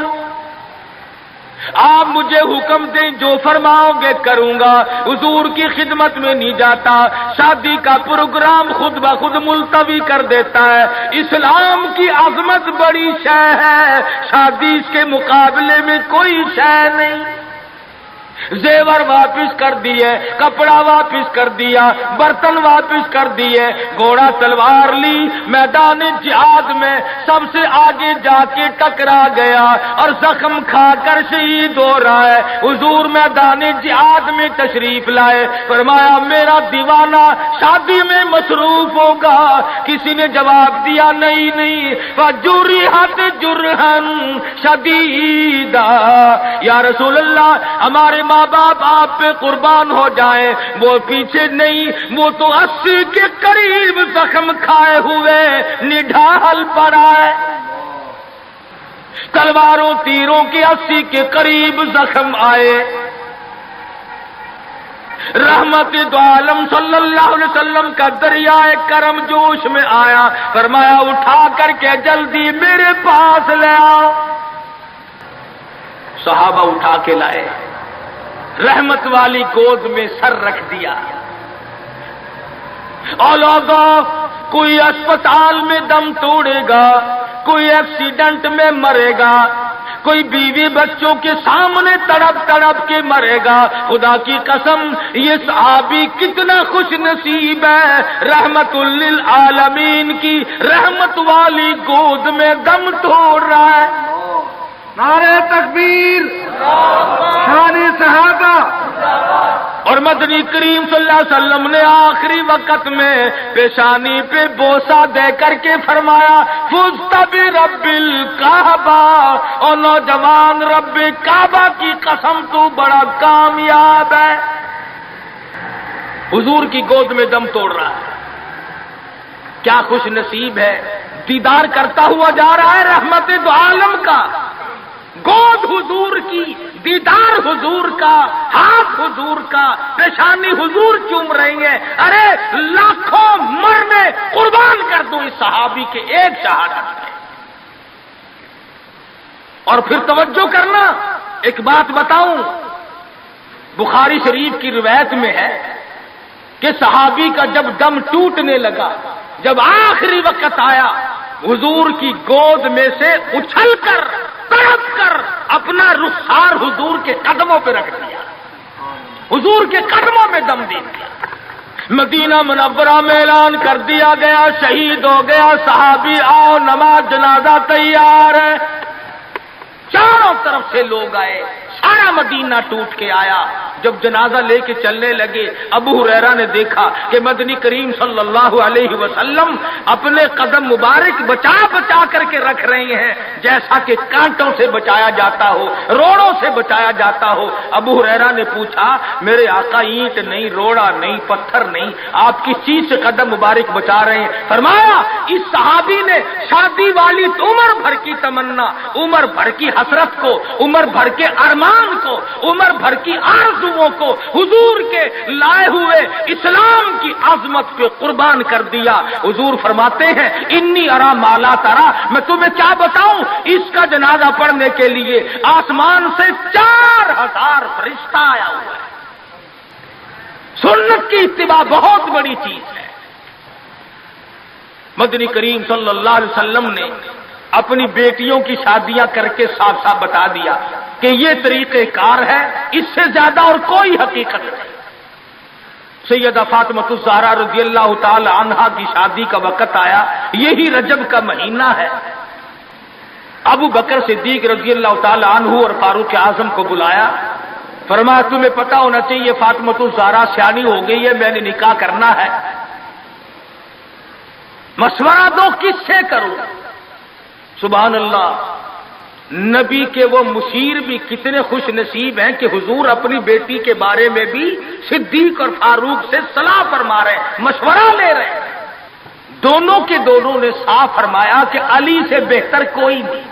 آپ مجھے حکم دیں جو فرماؤ گے کروں گا۔ حضور کی خدمت میں نہیں جاتا، شادی کا پروگرام خود بخود ملتوی کر دیتا ہے۔ اسلام کی عظمت بڑی شے ہے، شادی اس کے مقابلے میں کوئی شے نہیں۔ زیور واپس کر دیے، کپڑا واپس کر دیا، برتن واپس کر دیے، گھوڑا تلوار لی، میدان جہاد میں سب سے آگے جا کے ٹکرا گیا اور زخم کھا کر شہید ہو رہا ہے۔ حضور میدان جہاد میں تشریف لائے، فرمایا میرا دیوانہ شادی میں مصروف ہوگا۔ کسی نے جواب دیا نہیں، فجرحت جرحن شدیدا، یا رسول اللہ ہمارے ماں باپ آپ پہ قربان ہو جائیں، وہ پیچھے نہیں، وہ تو 80 کے قریب زخم کھائے ہوئے نڈھال پڑا ہے، تلواروں تیروں کے 80 کے قریب زخم آئے۔ رحمت دو عالم صلی اللہ علیہ وسلم کا دریائے کرم جوش میں آیا، فرمایا اٹھا کر کے جلدی میرے پاس لے آؤ۔ صحابہ اٹھا کے لائے، رحمت والی گود میں سر رکھ دیا۔ اور لوگوں، کوئی اسپتال میں دم توڑے گا، کوئی ایکسیڈنٹ میں مرے گا، کوئی بیوی بچوں کے سامنے تڑپ تڑپ کے مرے گا۔ خدا کی قسم یہ صحابی کتنا خوش نصیب ہے، رحمت للعالمین کی رحمت والی گود میں دم توڑ رہا ہے۔ نعرہ تکبیر، شان صحابہ۔ اور مدنی کریم صلی اللہ علیہ وسلم نے آخری وقت میں پیشانی پہ بوسہ دے کر کے فرمایا فزت برب الکعبہ، اور نوجوان رب کعبہ کی قسم تو بڑا کامیاب ہے۔ حضور کی گود میں دم توڑ رہا ہے، کیا خوش نصیب ہے، دیدار کرتا ہوا جا رہا ہے رحمت دو عالم کا، گود حضور کی، دیدار حضور کا، ہاتھ حضور کا، پیشانی حضور چوم رہی ہے۔ ارے لاکھوں مرنے قربان کر دوں اس صحابی کے ایک شہادت میں۔ اور پھر توجہ کرنا، ایک بات بتاؤں، بخاری شریف کی روایت میں ہے کہ صحابی کا جب دم ٹوٹنے لگا، جب آخری وقت آیا، حضور کی گود میں سے اچھل کر تڑپ کر اپنا رخسار حضور کے قدموں پہ رکھ دیا، حضور کے قدموں میں دم دے دیا۔ مدینہ منورہ میں اعلان کر دیا گیا شہید ہو گیا صحابی، آؤ نماز جنازہ تیار ہے۔ چاروں طرف سے لوگ آئے، سارا مدینہ ٹوٹ کے آیا۔ جب جنازہ لے کے چلنے لگے، ابو ہریرہ نے دیکھا کہ مدنی کریم صلی اللہ علیہ وسلم اپنے قدم مبارک بچا بچا کر کے رکھ رہے ہیں، جیسا کہ کانٹوں سے بچایا جاتا ہو، روڑوں سے بچایا جاتا ہو۔ ابو ہریرہ نے پوچھا، میرے آقا اینٹ نہیں، روڑا نہیں، پتھر نہیں، آپ کس چیز سے قدم مبارک بچا رہے ہیں؟ فرمایا اس صحابی نے شادی والی عمر بھر کی تمنا، عمر بھر کی حسرت کو، عمر بھر کے ارمان کو، عمر بھر کی آرزوؤں کو حضور کے لائے ہوئے اسلام کی عظمت پہ قربان کر دیا۔ حضور فرماتے ہیں انی ارا مالا ترا، میں تمہیں کیا بتاؤں، اس کا جنازہ پڑھنے کے لیے آسمان سے 4000 فرشتہ آیا ہوا ہے۔ سنت کی اتباع بہت بڑی چیز ہے۔ مدنی کریم صلی اللہ علیہ وسلم نے اپنی بیٹیوں کی شادیاں کر کے صاف صاف بتا دیا کہ یہ طریقہ کار ہے، اس سے زیادہ اور کوئی حقیقت نہیں۔ سیدہ فاطمہ الزہرا رضی اللہ تعالی عنہا کی شادی کا وقت آیا، یہی رجب کا مہینہ ہے۔ ابو بکر صدیق رضی اللہ تعالی عنہ اور فاروق اعظم کو بلایا، فرمایا تمہیں پتا ہونا چاہیے فاطمہ الزہرا سیانی ہو گئی ہے، میں نے نکاح کرنا ہے، مشورہ دو کس سے کروں؟ سبحان اللہ، نبی کے وہ مشیر بھی کتنے خوش نصیب ہیں کہ حضور اپنی بیٹی کے بارے میں بھی صدیق اور فاروق سے صلاح فرما رہے ہیں، مشورہ لے رہے ہیں۔ دونوں کے دونوں نے صاف فرمایا کہ علی سے بہتر کوئی نہیں۔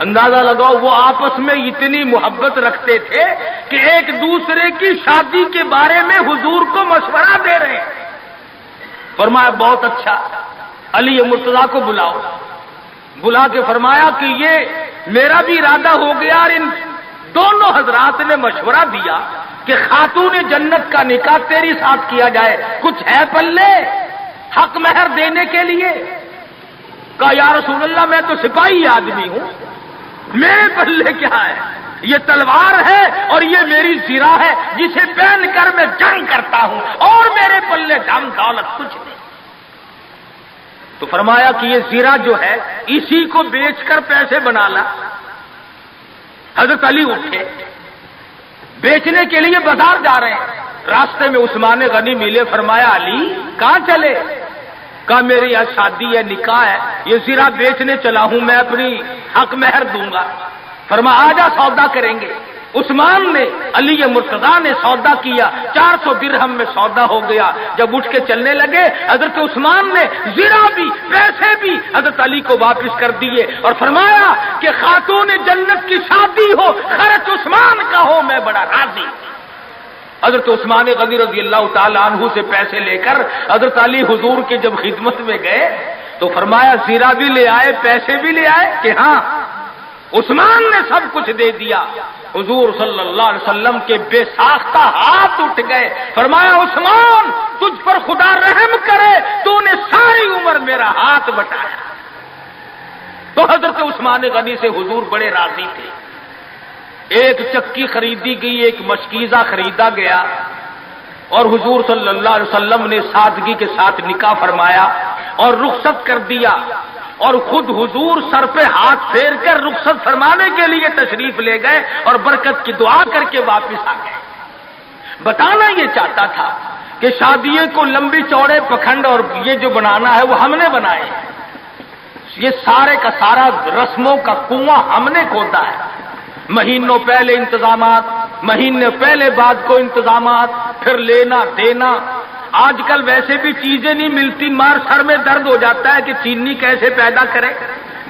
اندازہ لگاؤ وہ آپس میں اتنی محبت رکھتے تھے کہ ایک دوسرے کی شادی کے بارے میں حضور کو مشورہ دے رہے ہیں۔ فرمایا بہت اچھا، علی مرتضیٰ کو بلاؤ۔ بلا کے فرمایا کہ یہ میرا بھی ارادہ ہو گیا، اور ان دونوں حضرات نے مشورہ دیا کہ خاتون جنت کا نکاح تیری ساتھ کیا جائے، کچھ ہے پلے حق مہر دینے کے لیے؟ کہا یا رسول اللہ میں تو سپاہی آدمی ہوں، میرے پلے کیا ہے؟ یہ تلوار ہے اور یہ میری زرہ ہے جسے پہن کر میں جنگ کرتا ہوں، اور میرے پلے دم دولت کچھ نہیں۔ تو فرمایا کہ یہ زرہ جو ہے اسی کو بیچ کر پیسے بنا لا۔ حضرت علی اٹھے، بیچنے کے لیے بازار جا رہے ہیں، راستے میں عثمان غنی ملے، فرمایا علی کہاں چلے؟ کہا میری یہاں شادی ہے، نکاح ہے، یہ زرہ بیچنے چلا ہوں، میں اپنی حق مہر دوں گا۔ فرمایا آجا سودا کریں گے۔ عثمان نے، علی مرتضیٰ نے سودا کیا، 400 درہم میں سودا ہو گیا۔ جب اٹھ کے چلنے لگے، حضرت عثمان نے زرہ بھی پیسے بھی حضرت علی کو واپس کر دیے اور فرمایا کہ خاتون جنت کی شادی ہو، خرچ عثمان کا ہو، میں بڑا راضی۔ حضرت عثمان غنی رضی اللہ تعالی عنہ سے پیسے لے کر حضرت علی حضور کی جب خدمت میں گئے تو فرمایا زرہ بھی لے آئے، پیسے بھی لے آئے؟ کہ ہاں۔ عثمان نے سب کچھ دے دیا۔ حضور صلی اللہ علیہ وسلم کے بے ساختہ ہاتھ اٹھ گئے، فرمایا عثمان تجھ پر خدا رحم کرے، تو نے ساری عمر میرا ہاتھ بٹایا۔ تو حضرت عثمان غنی سے حضور بڑے راضی تھے۔ ایک چکی خریدی گئی، ایک مشکیزہ خریدا گیا، اور حضور صلی اللہ علیہ وسلم نے سادگی کے ساتھ نکاح فرمایا اور رخصت کر دیا، اور خود حضور سر پہ ہاتھ پھیر کر رخصت فرمانے کے لیے تشریف لے گئے اور برکت کی دعا کر کے واپس آ گئے۔ بتانا یہ چاہتا تھا کہ شادیوں کو لمبی چوڑے پکھنڈ اور یہ جو بنانا ہے وہ ہم نے بنائے، یہ سارے کا سارا رسموں کا کنواں ہم نے کھودا ہے۔ مہینوں پہلے انتظامات، مہینے پہلے بعد کو انتظامات، پھر لینا دینا۔ آج کل ویسے بھی چیزیں نہیں ملتی، مار سر میں درد ہو جاتا ہے کہ چینی کیسے پیدا کرے،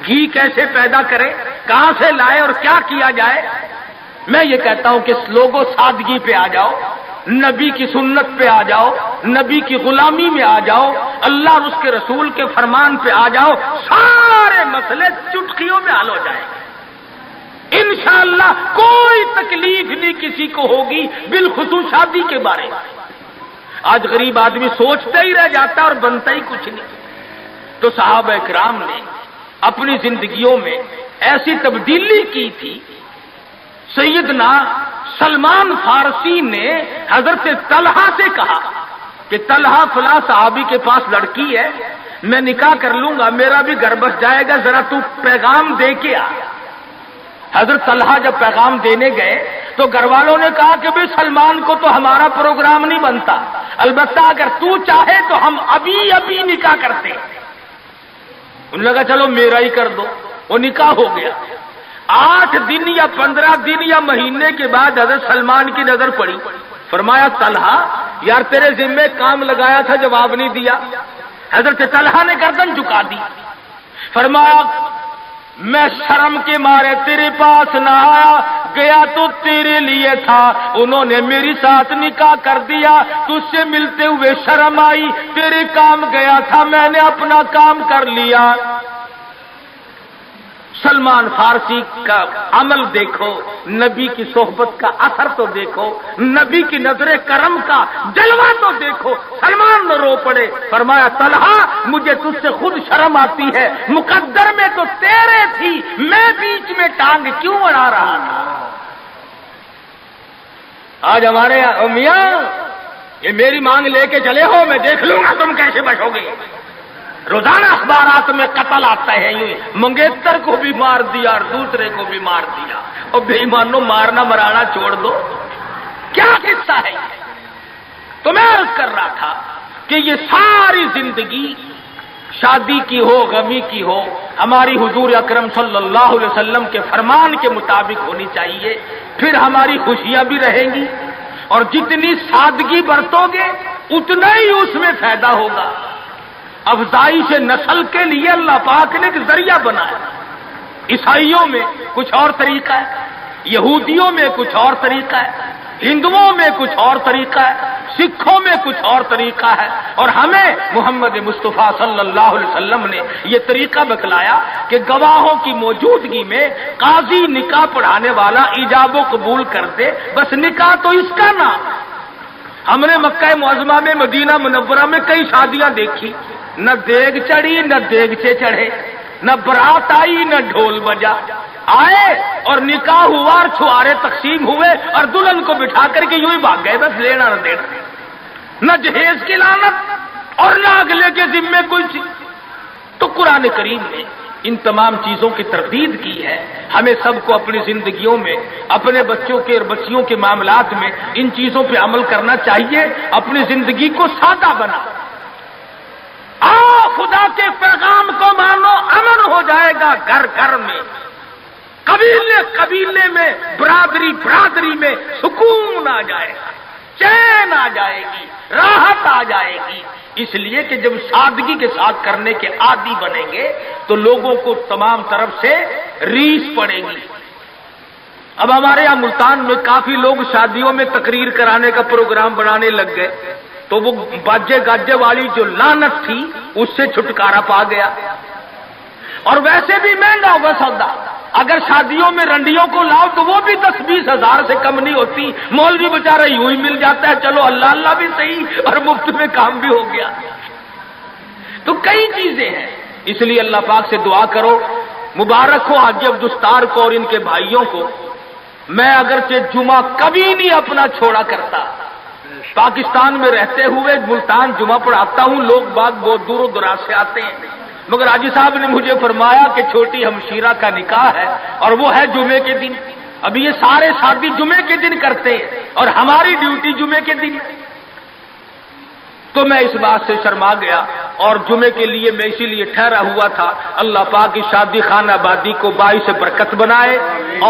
گھی کیسے پیدا کرے، کہاں سے لائے اور کیا کیا جائے۔ میں یہ کہتا ہوں کہ لوگوں سادگی پہ آ جاؤ، نبی کی سنت پہ آ جاؤ، نبی کی غلامی میں آ جاؤ، اللہ اور اس کے رسول کے فرمان پہ آ جاؤ، سارے مسئلے چٹکیوں میں حل ہو جائیں گے انشاءاللہ۔ کوئی تکلیف نہیں کسی کو ہوگی، بالخصوص شادی کے بارے میں۔ آج غریب آدمی سوچتا ہی رہ جاتا اور بنتا ہی کچھ نہیں۔ تو صحابہ کرام نے اپنی زندگیوں میں ایسی تبدیلی کی تھی۔ سیدنا سلمان فارسی نے حضرت طلحہ سے کہا کہ طلحہ فلاں صحابی کے پاس لڑکی ہے، میں نکاح کر لوں گا، میرا بھی گھر بس جائے گا، ذرا تو پیغام دے کے آ۔ حضرت طلحہ جب پیغام دینے گئے، تو گھر والوں نے کہا کہ بھئی سلمان کو تو ہمارا پروگرام نہیں بنتا، البتہ اگر تو چاہے تو ہم ابھی نکاح کرتے ہیں۔ انہوں نے کہا چلو میرا ہی کر دو، وہ نکاح ہو گیا۔ 8 دن یا 15 دن یا مہینے کے بعد حضرت سلمان کی نظر پڑی، فرمایا طلحہ یار تیرے ذمے کام لگایا تھا، جواب نہیں دیا۔ حضرت طلحہ نے گردن جھکا دی، فرمایا میں شرم کے مارے تیرے پاس نہ آیا، گیا تو تیرے لیے تھا، انہوں نے میری ساتھ نکاح کر دیا، تجھ سے ملتے ہوئے شرم آئی، تیرے کام گیا تھا، میں نے اپنا کام کر لیا۔ سلمان فارسی کا عمل دیکھو، نبی کی صحبت کا اثر تو دیکھو، نبی کی نظر کرم کا جلوہ تو دیکھو۔ سلمان نہ رو پڑے، فرمایا طلحہ مجھے تجھ سے خود شرم آتی ہے، مقدر میں تو تیرے تھی، میں بیچ میں ٹانگ کیوں اڑا رہا تھا۔ آج ہمارے میاں یہ میری مانگ لے کے چلے ہو، میں دیکھ لوں گا تم کیسے بچو گے۔ روزانہ اخبارات میں قتل آتا ہے، یوں منگیتر کو بھی مار دیا اور دوسرے کو بھی مار دیا، اور بے ایمانوں مارنا مرانا چھوڑ دو، کیا قصہ ہے یہ؟ تو میں عرض کر رہا تھا کہ یہ ساری زندگی شادی کی ہو غمی کی ہو ہماری حضور اکرم صلی اللہ علیہ وسلم کے فرمان کے مطابق ہونی چاہیے، پھر ہماری خوشیاں بھی رہیں گی، اور جتنی سادگی برتو گے اتنا ہی اس میں فائدہ ہوگا۔ افزائش نسل کے لیے اللہ پاک نے ایک ذریعہ بنایا۔ عیسائیوں میں کچھ اور طریقہ ہے، یہودیوں میں کچھ اور طریقہ ہے، ہندوؤں میں کچھ اور طریقہ ہے، سکھوں میں کچھ اور طریقہ ہے، اور ہمیں محمد مصطفیٰ صلی اللہ علیہ وسلم نے یہ طریقہ بتلایا کہ گواہوں کی موجودگی میں قاضی نکاح پڑھانے والا ایجاب و قبول کر دے، بس نکاح تو اس کا نام۔ ہم نے مکہ معظمہ میں مدینہ منورہ میں کئی شادیاں دیکھی، نہ دیگ چڑھی نہ دیگچے چڑھے، نہ برات آئی نہ ڈھول بجا، آئے اور نکاح ہوا اور چھوارے تقسیم ہوئے اور دلہن کو بٹھا کر کے یوں ہی بھاگ گئے، بس لینا نہ دینا، نہ جہیز کی لعنت اور نہ اگلے کے ذمے کوئی چیز۔ تو قرآن کریم نے ان تمام چیزوں کی تردید کی ہے۔ ہمیں سب کو اپنی زندگیوں میں، اپنے بچوں کے اور بچیوں کے معاملات میں ان چیزوں پہ عمل کرنا چاہیے، اپنی زندگی کو سادہ بنا۔ خدا کے پیغام کو مانو، امن ہو جائے گا گھر گھر میں، قبیلے قبیلے میں، برادری برادری میں سکون آ جائے گا، چین آ جائے گی، راحت آ جائے گی۔ اس لیے کہ جب سادگی کے ساتھ کرنے کے عادی بنیں گے تو لوگوں کو تمام طرف سے ریس پڑے گی۔ اب ہمارے یہاں ملتان میں کافی لوگ شادیوں میں تقریر کرانے کا پروگرام بنانے لگ گئے، تو وہ باجے گاجے والی جو لعنت تھی اس سے چھٹکارا پا گیا، اور ویسے بھی مہنگا ہوگا سودا۔ اگر شادیوں میں رنڈیوں کو لاؤ تو وہ بھی 10-20 ہزار سے کم نہیں ہوتی، مولوی بیچارہ یوں ہی مل جاتا ہے، چلو اللہ اللہ بھی صحیح اور مفت میں کام بھی ہو گیا۔ تو کئی چیزیں ہیں، اس لیے اللہ پاک سے دعا کرو، مبارک ہو حاجی عبدالستار کو اور ان کے بھائیوں کو۔ میں اگرچہ جمعہ کبھی نہیں اپنا چھوڑا کرتا، پاکستان میں رہتے ہوئے ملتان جمعہ پڑھاتا ہوں، لوگ باغ بہت دور و دراز سے آتے ہیں، مگر حاجی صاحب نے مجھے فرمایا کہ چھوٹی ہمشیرہ کا نکاح ہے اور وہ ہے جمعے کے دن۔ اب یہ سارے شادی جمعے کے دن کرتے ہیں اور ہماری ڈیوٹی جمعے کے دن، تو میں اس بات سے شرما گیا اور جمعے کے لیے میں اسی لیے ٹھہرا ہوا تھا۔ اللہ پاک کی شادی خانہ آبادی کو باعث برکت بنائے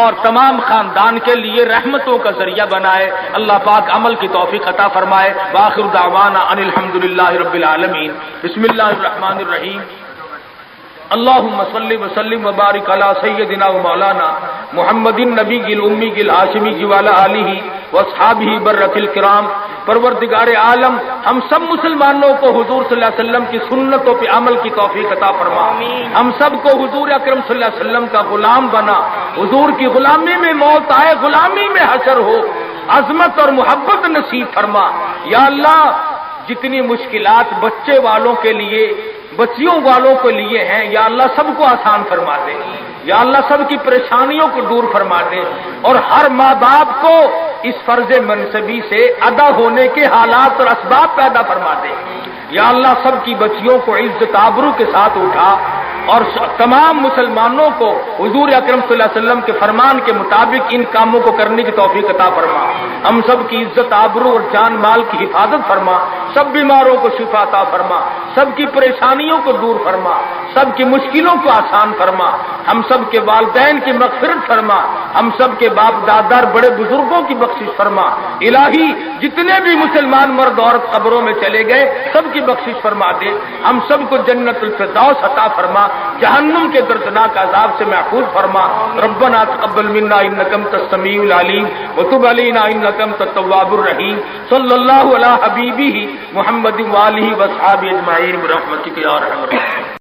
اور تمام خاندان کے لیے رحمتوں کا ذریعہ بنائے۔ اللہ پاک عمل کی توفیق عطا فرمائے۔ وآخر دعوانا ان الحمدللہ رب العالمین۔ بسم اللہ الرحمن الرحیم۔ اللہم صلی وسلم وبارک علی سیدنا و مولانا محمد النبی الامی الہاشمی وعلی آلہ واصحابہ برۃ الکرام۔ پروردگار عالم ہم سب مسلمانوں کو حضور صلی اللہ علیہ وسلم کی سنتوں پہ عمل کی توفیق عطا فرما، ہم سب کو حضور اکرم صلی اللہ علیہ وسلم کا غلام بنا، حضور کی غلامی میں موت آئے، غلامی میں حشر ہو، عظمت اور محبت نصیب فرما۔ یا اللہ جتنی مشکلات بچے والوں کے لیے، بچیوں والوں کے لیے ہیں، یا اللہ سب کو آسان فرما دے، یا اللہ سب کی پریشانیوں کو دور فرما دے، اور ہر ماں باپ کو اس فرض منصبی سے ادا ہونے کے حالات اور اسباب پیدا فرما دے۔ یا اللہ سب کی بچیوں کو عزت آبرو کے ساتھ اٹھا، اور تمام مسلمانوں کو حضور اکرم صلی اللہ علیہ وسلم کے فرمان کے مطابق ان کاموں کو کرنے کی توفیق عطا فرما. ہم سب کی عزت آبرو اور جان مال کی حفاظت فرما. سب بیماروں کو شفا عطا فرما. سب کی پریشانیوں کو دور فرما. سب کی مشکلوں کو آسان فرما. ہم سب کے والدین کی مغفرت فرما. ہم سب کے باپ دادا بڑے بزرگوں کی بخشش فرما. الہی جتنے بھی مسلمان مرد عورت قبروں میں چلے گئے سب کی بخشش فرما دے. ہم سب کو جنت الفردوس عطا فرما. جہنم کے دردناک عذاب سے محفوظ فرما. ربنا تقبل منا انک انت السمیع العلیم وتب علینا انک انت التواب الرحیم. صلی اللہ علی حبیبہ محمد وآلہ وصحبہ اجمعین برحمتک یا ارحم الراحمین.